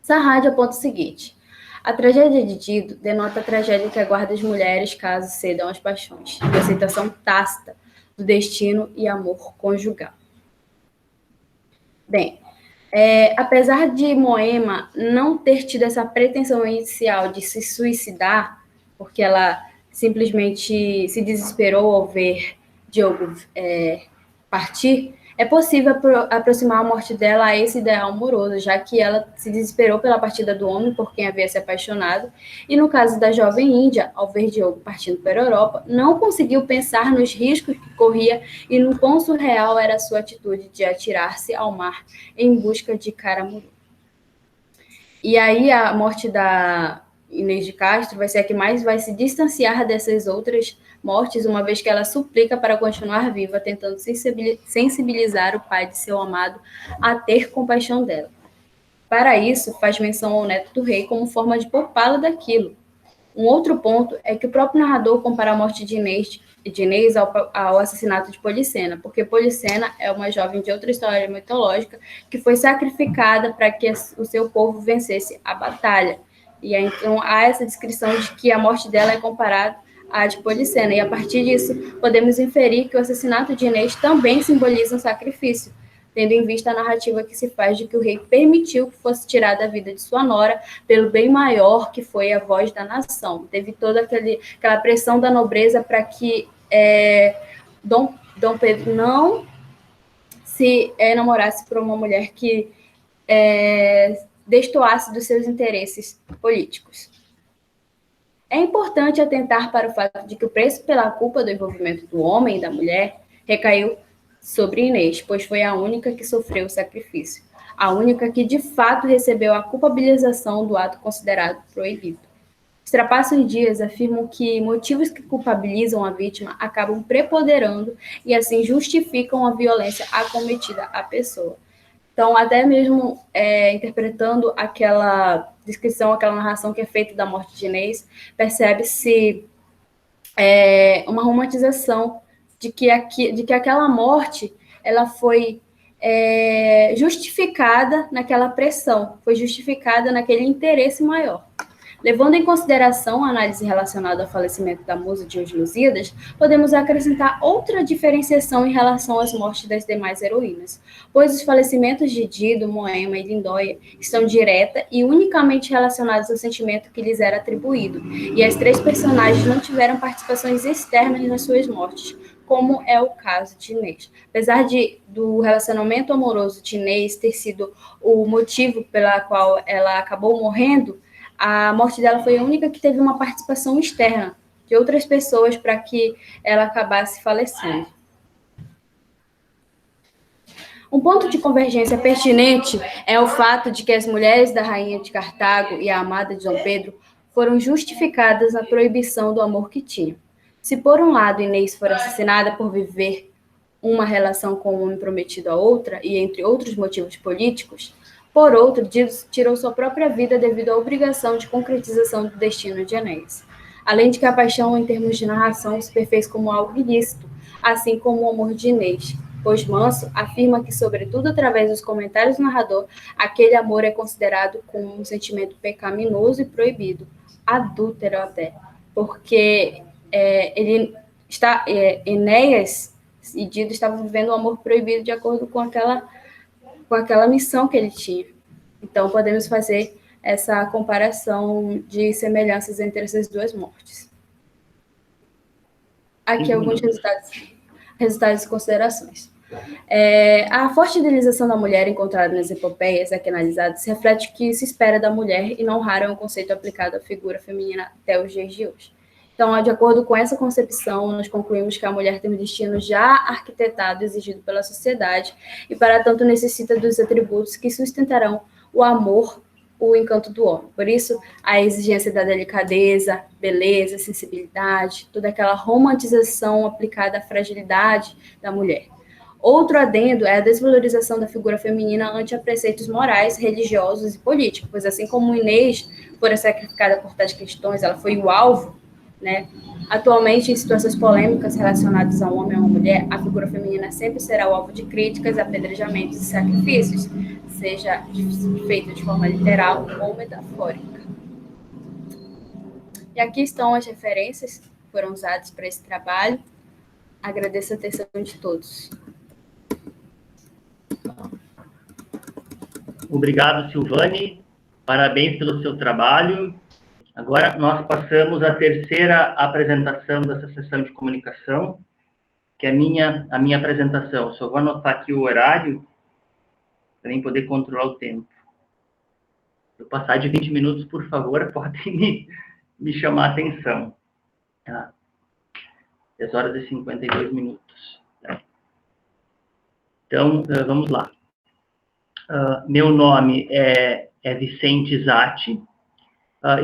Sarrade aponta o seguinte: a tragédia de Dido denota a tragédia que aguarda as mulheres caso cedam às paixões, de aceitação tácita do destino e amor conjugal. Bem, apesar de Moema não ter tido essa pretensão inicial de se suicidar, porque ela simplesmente se desesperou ao ver Diogo partir, é possível aproximar a morte dela a esse ideal amoroso, já que ela se desesperou pela partida do homem por quem havia se apaixonado, e no caso da jovem índia, ao ver Diogo partindo para a Europa, não conseguiu pensar nos riscos que corria e no quão surreal era a sua atitude de atirar-se ao mar em busca de Caramuru. E aí a morte da Inês de Castro vai ser a que mais vai se distanciar dessas outras mortes, uma vez que ela suplica para continuar viva, tentando sensibilizar o pai de seu amado a ter compaixão dela. Para isso, faz menção ao neto do rei como forma de poupá-lo daquilo. Um outro ponto é que o próprio narrador compara a morte de Inês ao assassinato de Policena, porque Policena é uma jovem de outra história mitológica que foi sacrificada para que o seu povo vencesse a batalha. E aí, então há essa descrição de que a morte dela é comparada à de Policena, e a partir disso podemos inferir que o assassinato de Inês também simboliza um sacrifício, tendo em vista a narrativa que se faz de que o rei permitiu que fosse tirada a vida de sua nora pelo bem maior que foi a voz da nação. Teve toda aquela pressão da nobreza para que Dom Pedro não se enamorasse por uma mulher que destoasse dos seus interesses políticos. É importante atentar para o fato de que o preço pela culpa do envolvimento do homem e da mulher recaiu sobre Inês, pois foi a única que sofreu o sacrifício, a única que de fato recebeu a culpabilização do ato considerado proibido. Strapasso e Dias afirmam que motivos que culpabilizam a vítima acabam preponderando e assim justificam a violência acometida à pessoa. Então, até mesmo interpretando aquela descrição, aquela narração que é feita da morte de Inês, percebe-se uma romantização de que aquela morte ela foi justificada naquela pressão, foi justificada naquele interesse maior. Levando em consideração a análise relacionada ao falecimento da musa de Os Lusíadas, podemos acrescentar outra diferenciação em relação às mortes das demais heroínas, pois os falecimentos de Dido, Moema e Lindóia estão direta e unicamente relacionados ao sentimento que lhes era atribuído, e as três personagens não tiveram participações externas nas suas mortes, como é o caso de Inês. Apesar do relacionamento amoroso de Inês ter sido o motivo pela qual ela acabou morrendo, a morte dela foi a única que teve uma participação externa de outras pessoas para que ela acabasse falecendo. Um ponto de convergência pertinente é o fato de que as mulheres da rainha de Cartago e a amada de Dom Pedro foram justificadas na proibição do amor que tinham. Se por um lado Inês for assassinada por viver uma relação com um homem prometido a outra, e entre outros motivos políticos, por outro, Dido tirou sua própria vida devido à obrigação de concretização do destino de Enéas. Além de que a paixão, em termos de narração, se perfez como algo ilícito, assim como o amor de Inês, pois Manso afirma que, sobretudo através dos comentários do narrador, aquele amor é considerado como um sentimento pecaminoso e proibido, adúltero até, porque Enéas e Dido estavam vivendo um amor proibido de acordo com aquela missão que ele tinha. Então, podemos fazer essa comparação de semelhanças entre essas duas mortes. Aqui alguns resultados e considerações. A forte idealização da mulher encontrada nas epopeias aqui analisadas reflete o que se espera da mulher e não raro é um conceito aplicado à figura feminina até os dias de hoje. Então, de acordo com essa concepção, nós concluímos que a mulher tem um destino já arquitetado, exigido pela sociedade, e para tanto necessita dos atributos que sustentarão o amor, o encanto do homem. Por isso, a exigência da delicadeza, beleza, sensibilidade, toda aquela romantização aplicada à fragilidade da mulher. Outro adendo é a desvalorização da figura feminina ante preceitos morais, religiosos e políticos, pois assim como Inês fora sacrificada por tais questões, ela foi o alvo, né? Atualmente, em situações polêmicas relacionadas a um homem ou uma mulher, a figura feminina sempre será o alvo de críticas, apedrejamentos e sacrifícios, seja feito de forma literal ou metafórica. E aqui estão as referências que foram usadas para esse trabalho. Agradeço a atenção de todos. Obrigado, Silvane. Parabéns pelo seu trabalho. Agora, nós passamos à terceira apresentação dessa sessão de comunicação, que é a minha apresentação. Só vou anotar aqui o horário, para nem poder controlar o tempo. Se eu passar de 20 minutos, por favor, podem me chamar a atenção. Tá? 10 horas e 52 minutos. Tá? Então, vamos lá. Meu nome é Vicente Zatti.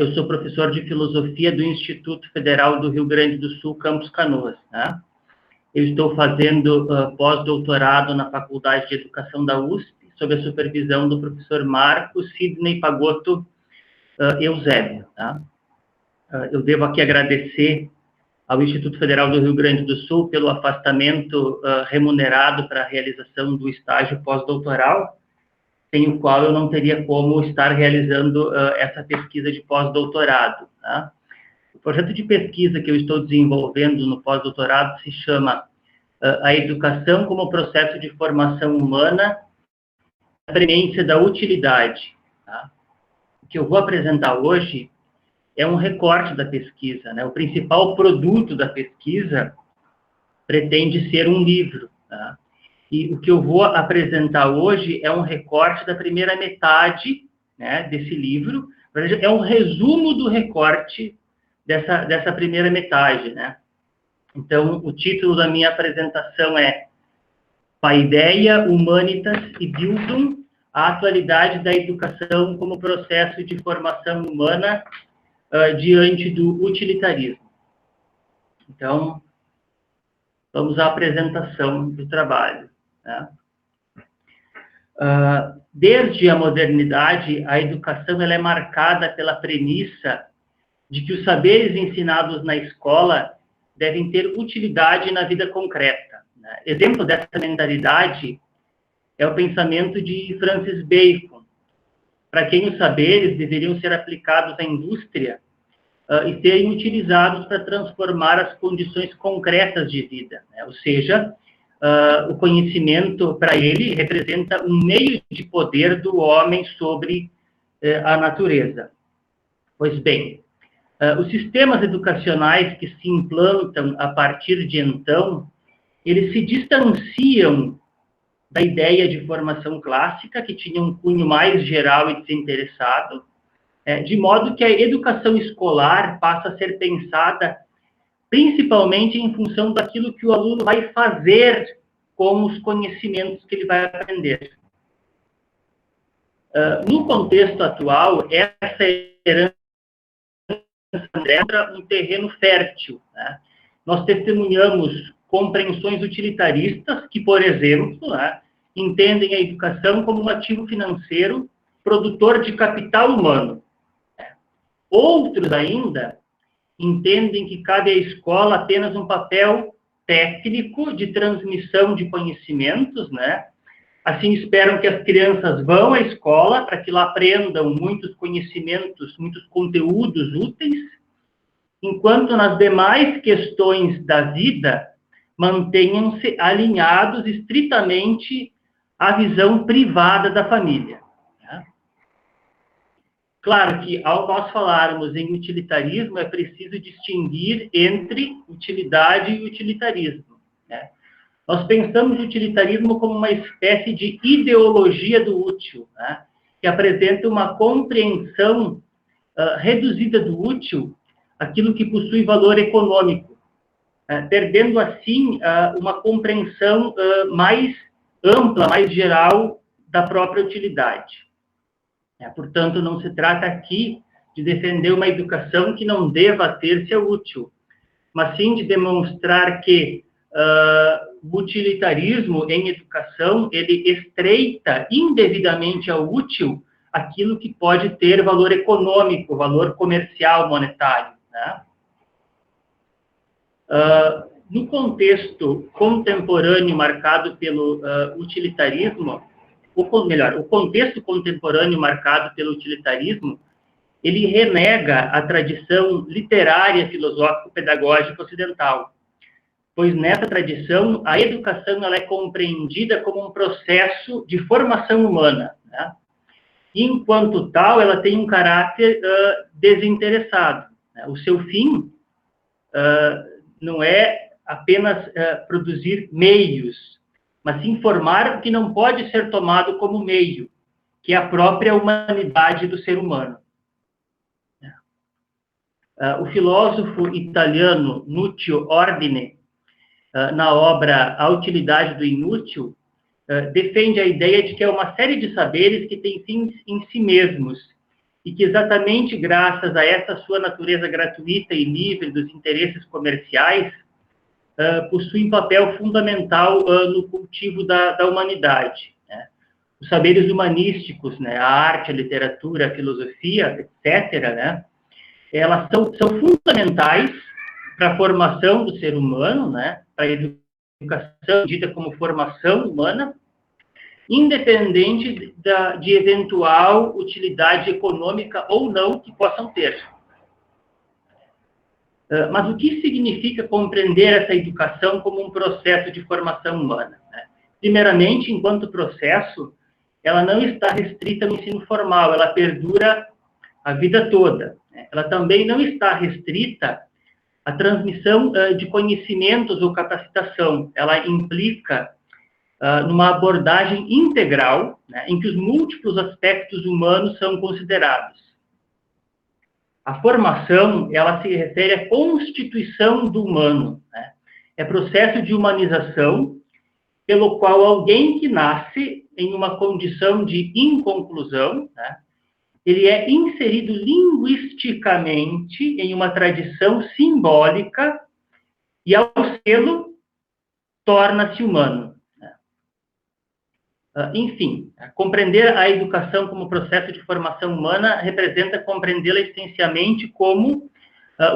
Eu sou professor de filosofia do Instituto Federal do Rio Grande do Sul, Campos Canoas. Né? Eu estou fazendo pós-doutorado na Faculdade de Educação da USP, sob a supervisão do professor Marcos Sidney Pagotto Eusébio. Tá? Eu devo aqui agradecer ao Instituto Federal do Rio Grande do Sul pelo afastamento remunerado para a realização do estágio pós-doutoral, sem o qual eu não teria como estar realizando essa pesquisa de pós-doutorado. Tá? O projeto de pesquisa que eu estou desenvolvendo no pós-doutorado se chama A Educação como Processo de Formação Humana, a Premência da Utilidade. Tá? O que eu vou apresentar hoje é um recorte da pesquisa. Né? O principal produto da pesquisa pretende ser um livro. Tá? E o que eu vou apresentar hoje é um recorte da primeira metade, né, desse livro. É um resumo do recorte dessa primeira metade. Né? Então, o título da minha apresentação é Paideia, Humanitas e Bildung, a atualidade da educação como processo de formação humana diante do utilitarismo. Então, vamos à apresentação do trabalho. Né? Desde a modernidade, a educação ela é marcada pela premissa de que os saberes ensinados na escola devem ter utilidade na vida concreta. Né? Exemplo dessa mentalidade é o pensamento de Francis Bacon, para quem os saberes deveriam ser aplicados à indústria e serem utilizados para transformar as condições concretas de vida, né? Ou seja, o conhecimento, para ele, representa um meio de poder do homem sobre a natureza. Pois bem, os sistemas educacionais que se implantam a partir de então, eles se distanciam da ideia de formação clássica, que tinha um cunho mais geral e desinteressado, de modo que a educação escolar passa a ser pensada principalmente em função daquilo que o aluno vai fazer com os conhecimentos que ele vai aprender. No contexto atual, essa herança encontra um terreno fértil, né? Nós testemunhamos compreensões utilitaristas que, por exemplo, né, entendem a educação como um ativo financeiro produtor de capital humano. Outros ainda entendem que cabe à escola apenas um papel técnico de transmissão de conhecimentos, né? Assim, esperam que as crianças vão à escola para que lá aprendam muitos conhecimentos, muitos conteúdos úteis, enquanto nas demais questões da vida mantenham-se alinhados estritamente à visão privada da família. Né? Claro que, ao nós falarmos em utilitarismo, é preciso distinguir entre utilidade e utilitarismo. Né? Nós pensamos o utilitarismo como uma espécie de ideologia do útil, né? Que apresenta uma compreensão reduzida do útil, aquilo que possui valor econômico, perdendo, assim, uma compreensão mais ampla, mais geral da própria utilidade. Portanto, não se trata aqui de defender uma educação que não deva ter-se ao útil, mas sim de demonstrar que o utilitarismo em educação, ele estreita indevidamente ao útil aquilo que pode ter valor econômico, valor comercial, monetário. Né? No contexto contemporâneo marcado pelo utilitarismo, ou melhor, o contexto contemporâneo marcado pelo utilitarismo, ele renega a tradição literária, filosófico-pedagógica ocidental, pois nessa tradição a educação ela é compreendida como um processo de formação humana, né? Enquanto tal, ela tem um caráter desinteressado. Né? O seu fim não é apenas produzir meios, mas sim formar o que não pode ser tomado como meio, que é a própria humanidade do ser humano. O filósofo italiano Nuccio Ordine, na obra A Utilidade do Inútil, defende a ideia de que é uma série de saberes que têm fins em si mesmos e que exatamente graças a essa sua natureza gratuita e livre dos interesses comerciais, possuem papel fundamental no cultivo da humanidade. Né? Os saberes humanísticos, né? A arte, a literatura, a filosofia, etc., né? Elas são fundamentais para a formação do ser humano, né? Para a educação dita como formação humana, independente de eventual utilidade econômica ou não que possam ter. Mas o que significa compreender essa educação como um processo de formação humana? Né? Primeiramente, enquanto processo, ela não está restrita no ensino formal, ela perdura a vida toda. Né? Ela também não está restrita à transmissão de conhecimentos ou capacitação. Ela implica numa abordagem integral, né, em que os múltiplos aspectos humanos são considerados. A formação, ela se refere à constituição do humano, né? É processo de humanização pelo qual alguém que nasce em uma condição de inconclusão, né, ele é inserido linguisticamente em uma tradição simbólica e, ao sê-lo, torna-se humano. Né? Enfim, compreender a educação como processo de formação humana representa compreendê-la essencialmente como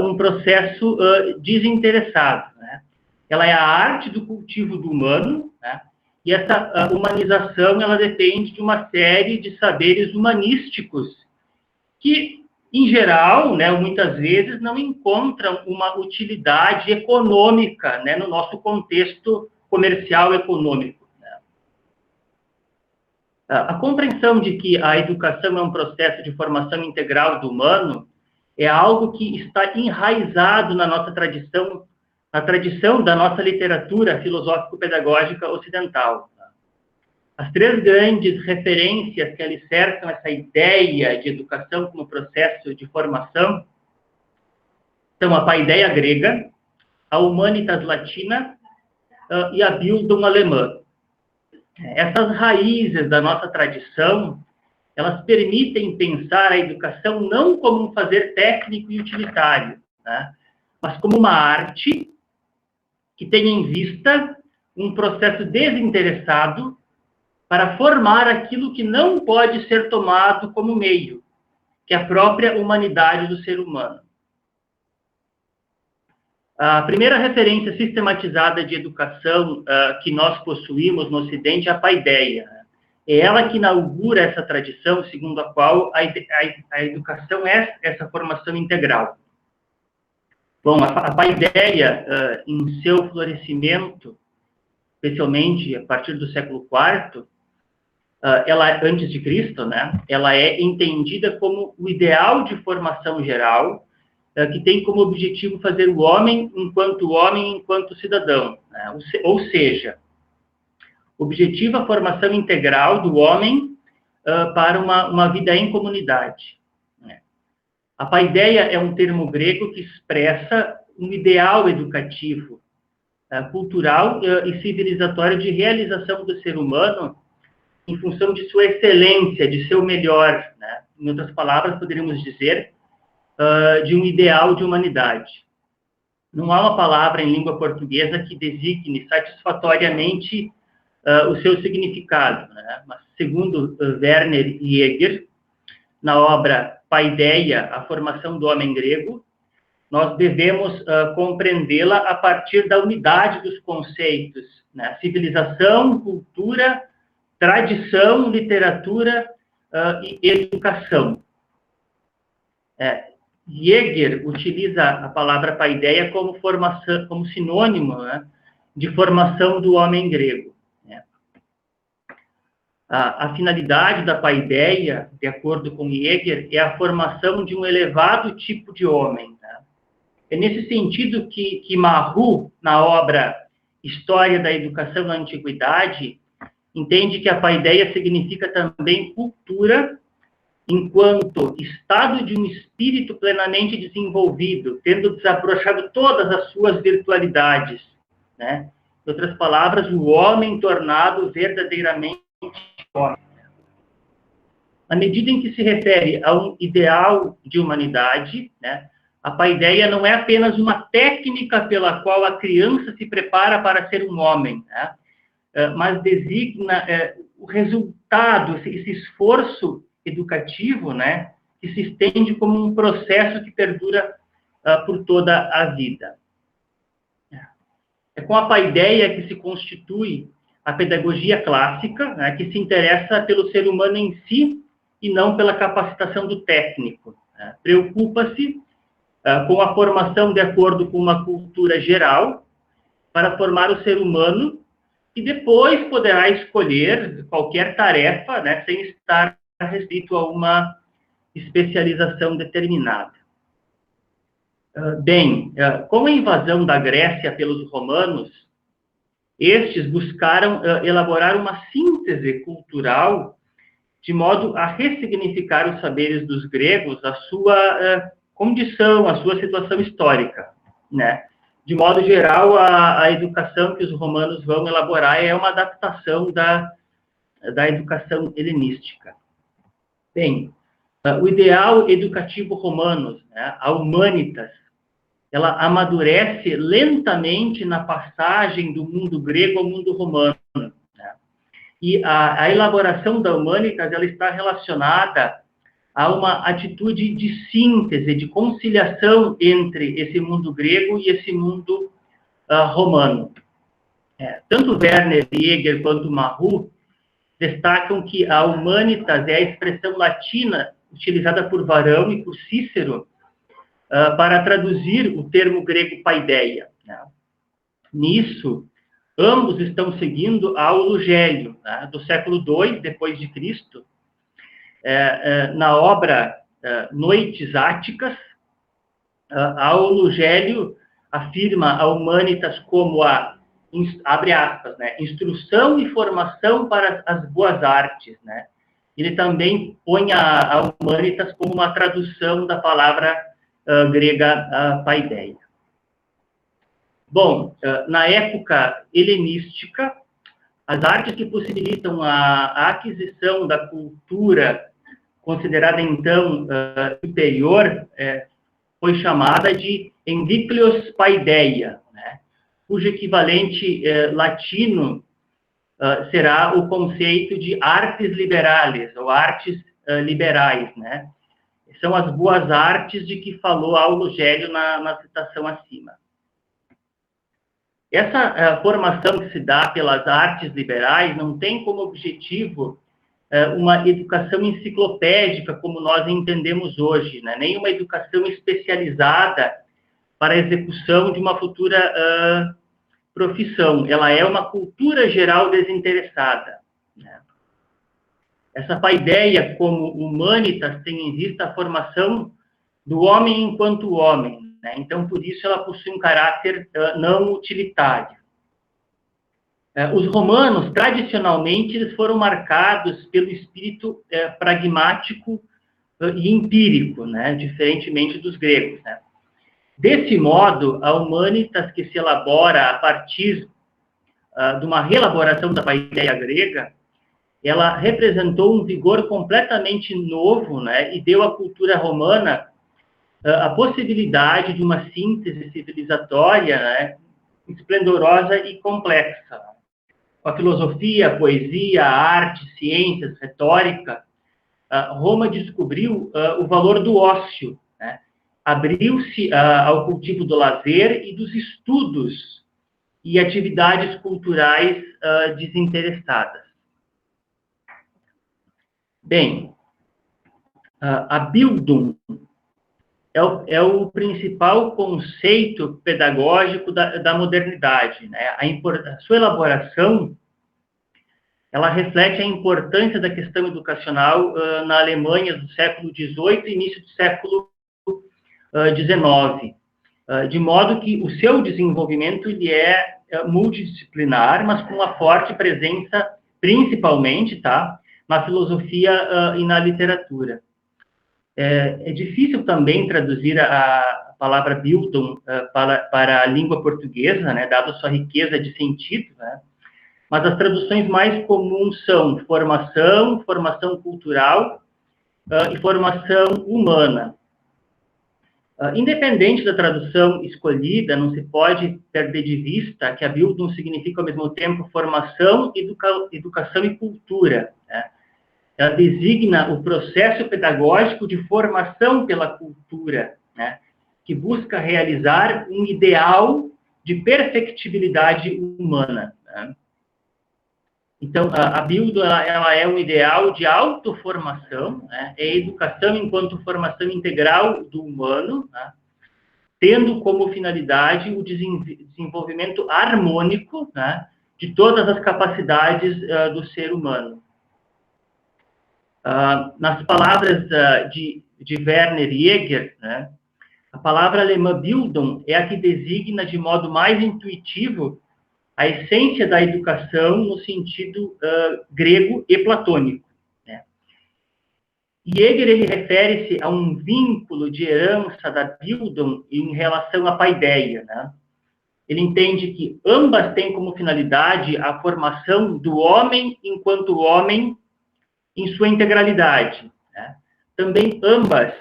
um processo desinteressado. Né? Ela é a arte do cultivo do humano, né? E essa humanização, ela depende de uma série de saberes humanísticos que, em geral, né, muitas vezes, não encontram uma utilidade econômica, né, no nosso contexto comercial econômico. Né? A compreensão de que a educação é um processo de formação integral do humano é algo que está enraizado na nossa tradição, na tradição da nossa literatura filosófico-pedagógica ocidental. As três grandes referências que alicerçam essa ideia de educação como processo de formação são a paideia grega, a humanitas latina e a Bildung alemã. Essas raízes da nossa tradição, elas permitem pensar a educação não como um fazer técnico e utilitário, né, mas como uma arte que tem em vista um processo desinteressado para formar aquilo que não pode ser tomado como meio, que é a própria humanidade do ser humano. A primeira referência sistematizada de educação que nós possuímos no Ocidente é a paideia. É ela que inaugura essa tradição, segundo a qual a educação é essa formação integral. Bom, a paideia, em seu florescimento, especialmente a partir do século IV, ela, antes de Cristo, né, ela é entendida como o ideal de formação geral, que tem como objetivo fazer o homem enquanto cidadão. Né? Ou seja, objetiva a formação integral do homem para uma vida em comunidade. Né? A paideia é um termo grego que expressa um ideal educativo, cultural e civilizatório de realização do ser humano em função de sua excelência, de seu melhor. Né? Em outras palavras, poderíamos dizer, de um ideal de humanidade. Não há uma palavra em língua portuguesa que designe satisfatoriamente o seu significado. Né? Mas, segundo Werner Jäger, na obra Paideia, a formação do homem grego, nós devemos compreendê-la a partir da unidade dos conceitos, né? Civilização, cultura, tradição, literatura e educação. Jäger utiliza a palavra paideia como formação, como sinônimo, né, de formação do homem grego. Né? A finalidade da paideia, de acordo com Jäger, é a formação de um elevado tipo de homem. Né? É nesse sentido que Marrou, na obra História da Educação na Antiguidade, entende que a paideia significa também cultura, enquanto estado de um espírito plenamente desenvolvido, tendo desabrochado todas as suas virtualidades. Né? Em outras palavras, o homem tornado verdadeiramente homem. Na medida em que se refere a um ideal de humanidade, né, a paideia não é apenas uma técnica pela qual a criança se prepara para ser um homem, né? Mas designa o resultado, esse esforço educativo, né, que se estende como um processo que perdura por toda a vida. É com a paideia que se constitui a pedagogia clássica, né, que se interessa pelo ser humano em si e não pela capacitação do técnico. Né? Preocupa-se com a formação de acordo com uma cultura geral para formar o ser humano e depois poderá escolher qualquer tarefa, né, sem estar restrito a uma especialização determinada. Com a invasão da Grécia pelos romanos, estes buscaram elaborar uma síntese cultural de modo a ressignificar os saberes dos gregos, a sua condição, a sua situação histórica, né? De modo geral, a educação que os romanos vão elaborar é uma adaptação da educação helenística. Bem, o ideal educativo romano, né, a humanitas, ela amadurece lentamente na passagem do mundo grego ao mundo romano. Né? E a elaboração da humanitas, ela está relacionada a uma atitude de síntese, de conciliação entre esse mundo grego e esse mundo romano. Tanto Werner Jäger quanto Mahou destacam que a humanitas é a expressão latina utilizada por Varão e por Cícero para traduzir o termo grego paideia. Né? Nisso, ambos estão seguindo Aulo Gélio, né, do século II depois de Cristo, na obra Noites Áticas. Aulo Gélio afirma a humanitas como abre aspas, né, instrução e formação para as boas artes, né? Ele também põe a humanitas como uma tradução da palavra grega paideia. Bom, na época helenística, as artes que possibilitam a aquisição da cultura considerada então superior foi chamada de enviclios paideia, né? Cujo equivalente latino será o conceito de artes liberales, ou artes liberais, né? São as boas artes de que falou Aulo Gélio na citação acima. Essa formação que se dá pelas artes liberais não tem como objetivo uma educação enciclopédica, como nós entendemos hoje, né? Nem uma educação especializada para a execução de uma futura profissão. Ela é uma cultura geral desinteressada. Né? Essa paideia, como humanitas, tem em vista a formação do homem enquanto homem. Né? Então, por isso, ela possui um caráter não utilitário. Os romanos, tradicionalmente, eles foram marcados pelo espírito pragmático e empírico, né? Diferentemente dos gregos. Né? Desse modo, a humanitas que se elabora a partir de uma reelaboração da paideia grega, ela representou um vigor completamente novo, né? E deu à cultura romana a possibilidade de uma síntese civilizatória, né? Esplendorosa e complexa. Com a filosofia, a poesia, a arte, ciências, retórica, Roma descobriu o valor do ócio, né? Abriu-se ao cultivo do lazer e dos estudos e atividades culturais desinteressadas. Bem, a Bildung é o principal conceito pedagógico da modernidade. Né? A sua elaboração, ela reflete a importância da questão educacional na Alemanha do século XVIII e início do século XIX, de modo que o seu desenvolvimento ele é multidisciplinar, mas com uma forte presença, principalmente, tá, na filosofia e na literatura. É difícil também traduzir a palavra Bildung para a língua portuguesa, né, dada a sua riqueza de sentido, né, mas as traduções mais comuns são formação, formação cultural e formação humana. Independente da tradução escolhida, não se pode perder de vista que a Bildung significa ao mesmo tempo formação, educação e cultura, né? Ela designa o processo pedagógico de formação pela cultura, né? Que busca realizar um ideal de perfectibilidade humana. Né? Então, a Bildung ela é um ideal de autoformação, né? É a educação enquanto formação integral do humano, né? Tendo como finalidade o desenvolvimento harmônico, né? De todas as capacidades do ser humano. Nas palavras de Werner Jäger, né? A palavra alemã Bildung é a que designa de modo mais intuitivo a essência da educação no sentido grego e platônico. Né? Jäger ele refere-se a um vínculo de herança da Bildung em relação à paideia. Né? Ele entende que ambas têm como finalidade a formação do homem enquanto homem em sua integralidade. Né? Também ambas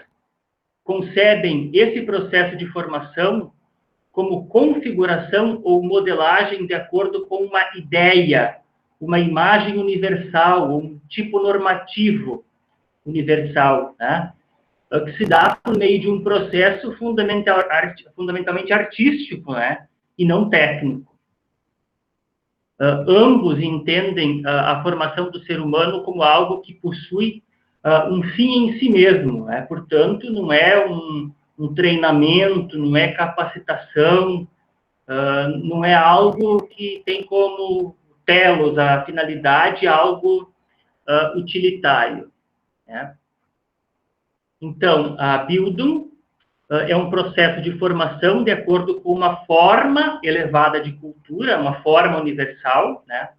concebem esse processo de formação como configuração ou modelagem de acordo com uma ideia, uma imagem universal, um tipo normativo universal, né? Que se dá por meio de um processo fundamentalmente artístico, né? E não técnico. ambos entendem a formação do ser humano como algo que possui um fim em si mesmo, né? Portanto, não é um treinamento, não é capacitação, não é algo que tem como telos a finalidade, algo utilitário, né? Então, a Bildung é um processo de formação de acordo com uma forma elevada de cultura, uma forma universal, né,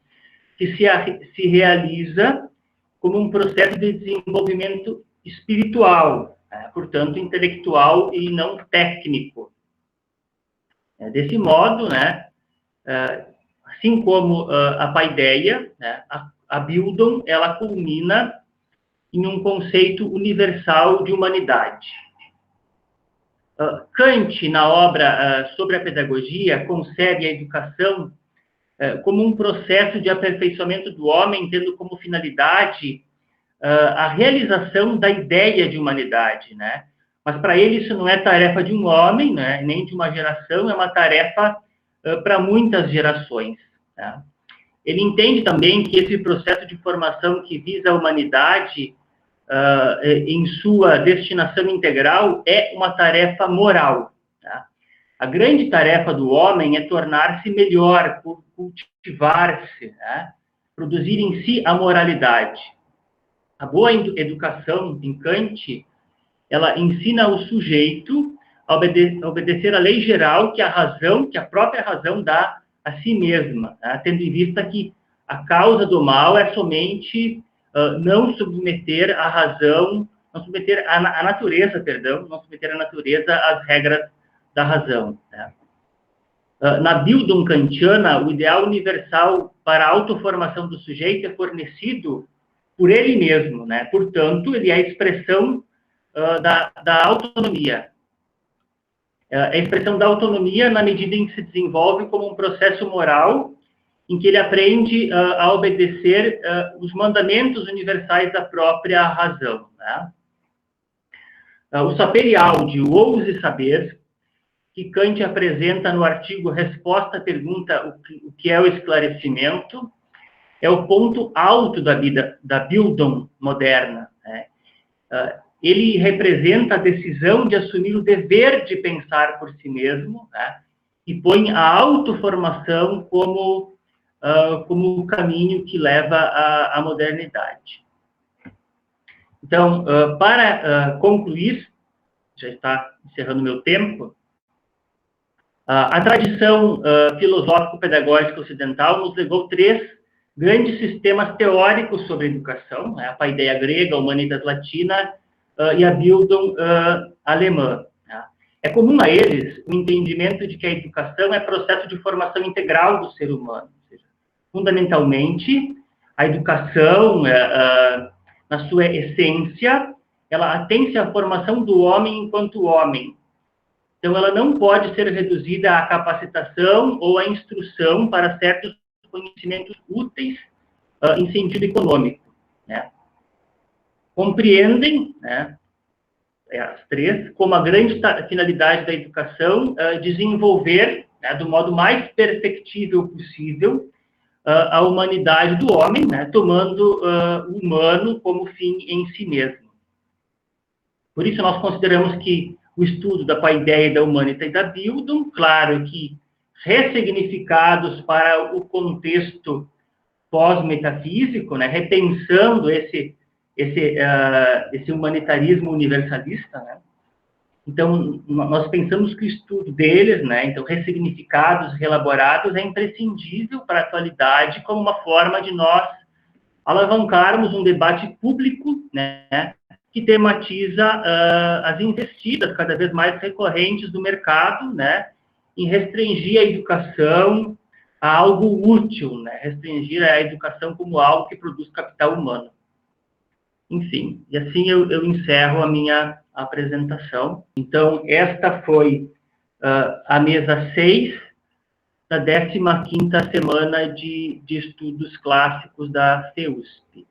que se realiza como um processo de desenvolvimento espiritual, né, portanto, intelectual e não técnico. Desse modo, né, assim como a paideia, né, a Bildung, ela culmina em um conceito universal de humanidade. Kant, na obra sobre a pedagogia, concebe a educação como um processo de aperfeiçoamento do homem, tendo como finalidade a realização da ideia de humanidade, né? Mas para ele isso não é tarefa de um homem, né? Nem de uma geração, é uma tarefa para muitas gerações, né? Ele entende também que esse processo de formação que visa a humanidade em sua destinação integral é uma tarefa moral, tá? A grande tarefa do homem é tornar-se melhor, cultivar-se, né? Produzir em si a moralidade. A boa educação em Kant, ela ensina o sujeito a obedecer à lei geral que a própria razão dá a si mesma, tá? Tendo em vista que a causa do mal é somente não submeter a razão, não submeter a natureza, perdão, não submeter a natureza às regras da razão, né? Na Bildung kantiana, o ideal universal para a autoformação do sujeito é fornecido por ele mesmo, né? Portanto, ele é a expressão da autonomia. É a expressão da autonomia na medida em que se desenvolve como um processo moral em que ele aprende a obedecer os mandamentos universais da própria razão, né? O sapere audio, ouse saber, que Kant apresenta no artigo Resposta à Pergunta o que é o esclarecimento, é o ponto alto da vida da Bildung moderna, né? Ele representa a decisão de assumir o dever de pensar por si mesmo, né? E põe a autoformação como o caminho que leva à modernidade. Então, para concluir, já está encerrando meu tempo, a tradição filosófico-pedagógica ocidental nos levou 3 grandes sistemas teóricos sobre a educação, né? A paideia grega, a humanitas latina e a Bildung alemã, né? É comum a eles o entendimento de que a educação é processo de formação integral do ser humano. Fundamentalmente, a educação, na sua essência, ela atende à formação do homem enquanto homem. Então, ela não pode ser reduzida à capacitação ou à instrução para certos conhecimentos úteis em sentido econômico, né? Compreendem, né, as 3, como a grande finalidade da educação desenvolver, né, do modo mais perfectível possível, a humanidade do homem, né, tomando o humano como fim em si mesmo. Por isso, nós consideramos que o estudo da paideia, da humanitas e da Bildung, claro que ressignificados para o contexto pós-metafísico, né, repensando esse humanitarismo universalista, né? Então, nós pensamos que o estudo deles, né, então, ressignificados, reelaborados, é imprescindível para a atualidade como uma forma de nós alavancarmos um debate público, né, que tematiza as investidas cada vez mais recorrentes do mercado, né, em restringir a educação a algo útil, né, restringir a educação como algo que produz capital humano. Enfim, e assim eu encerro a minha apresentação. Então, esta foi a mesa 6 da 15ª semana de estudos clássicos da FEUSP.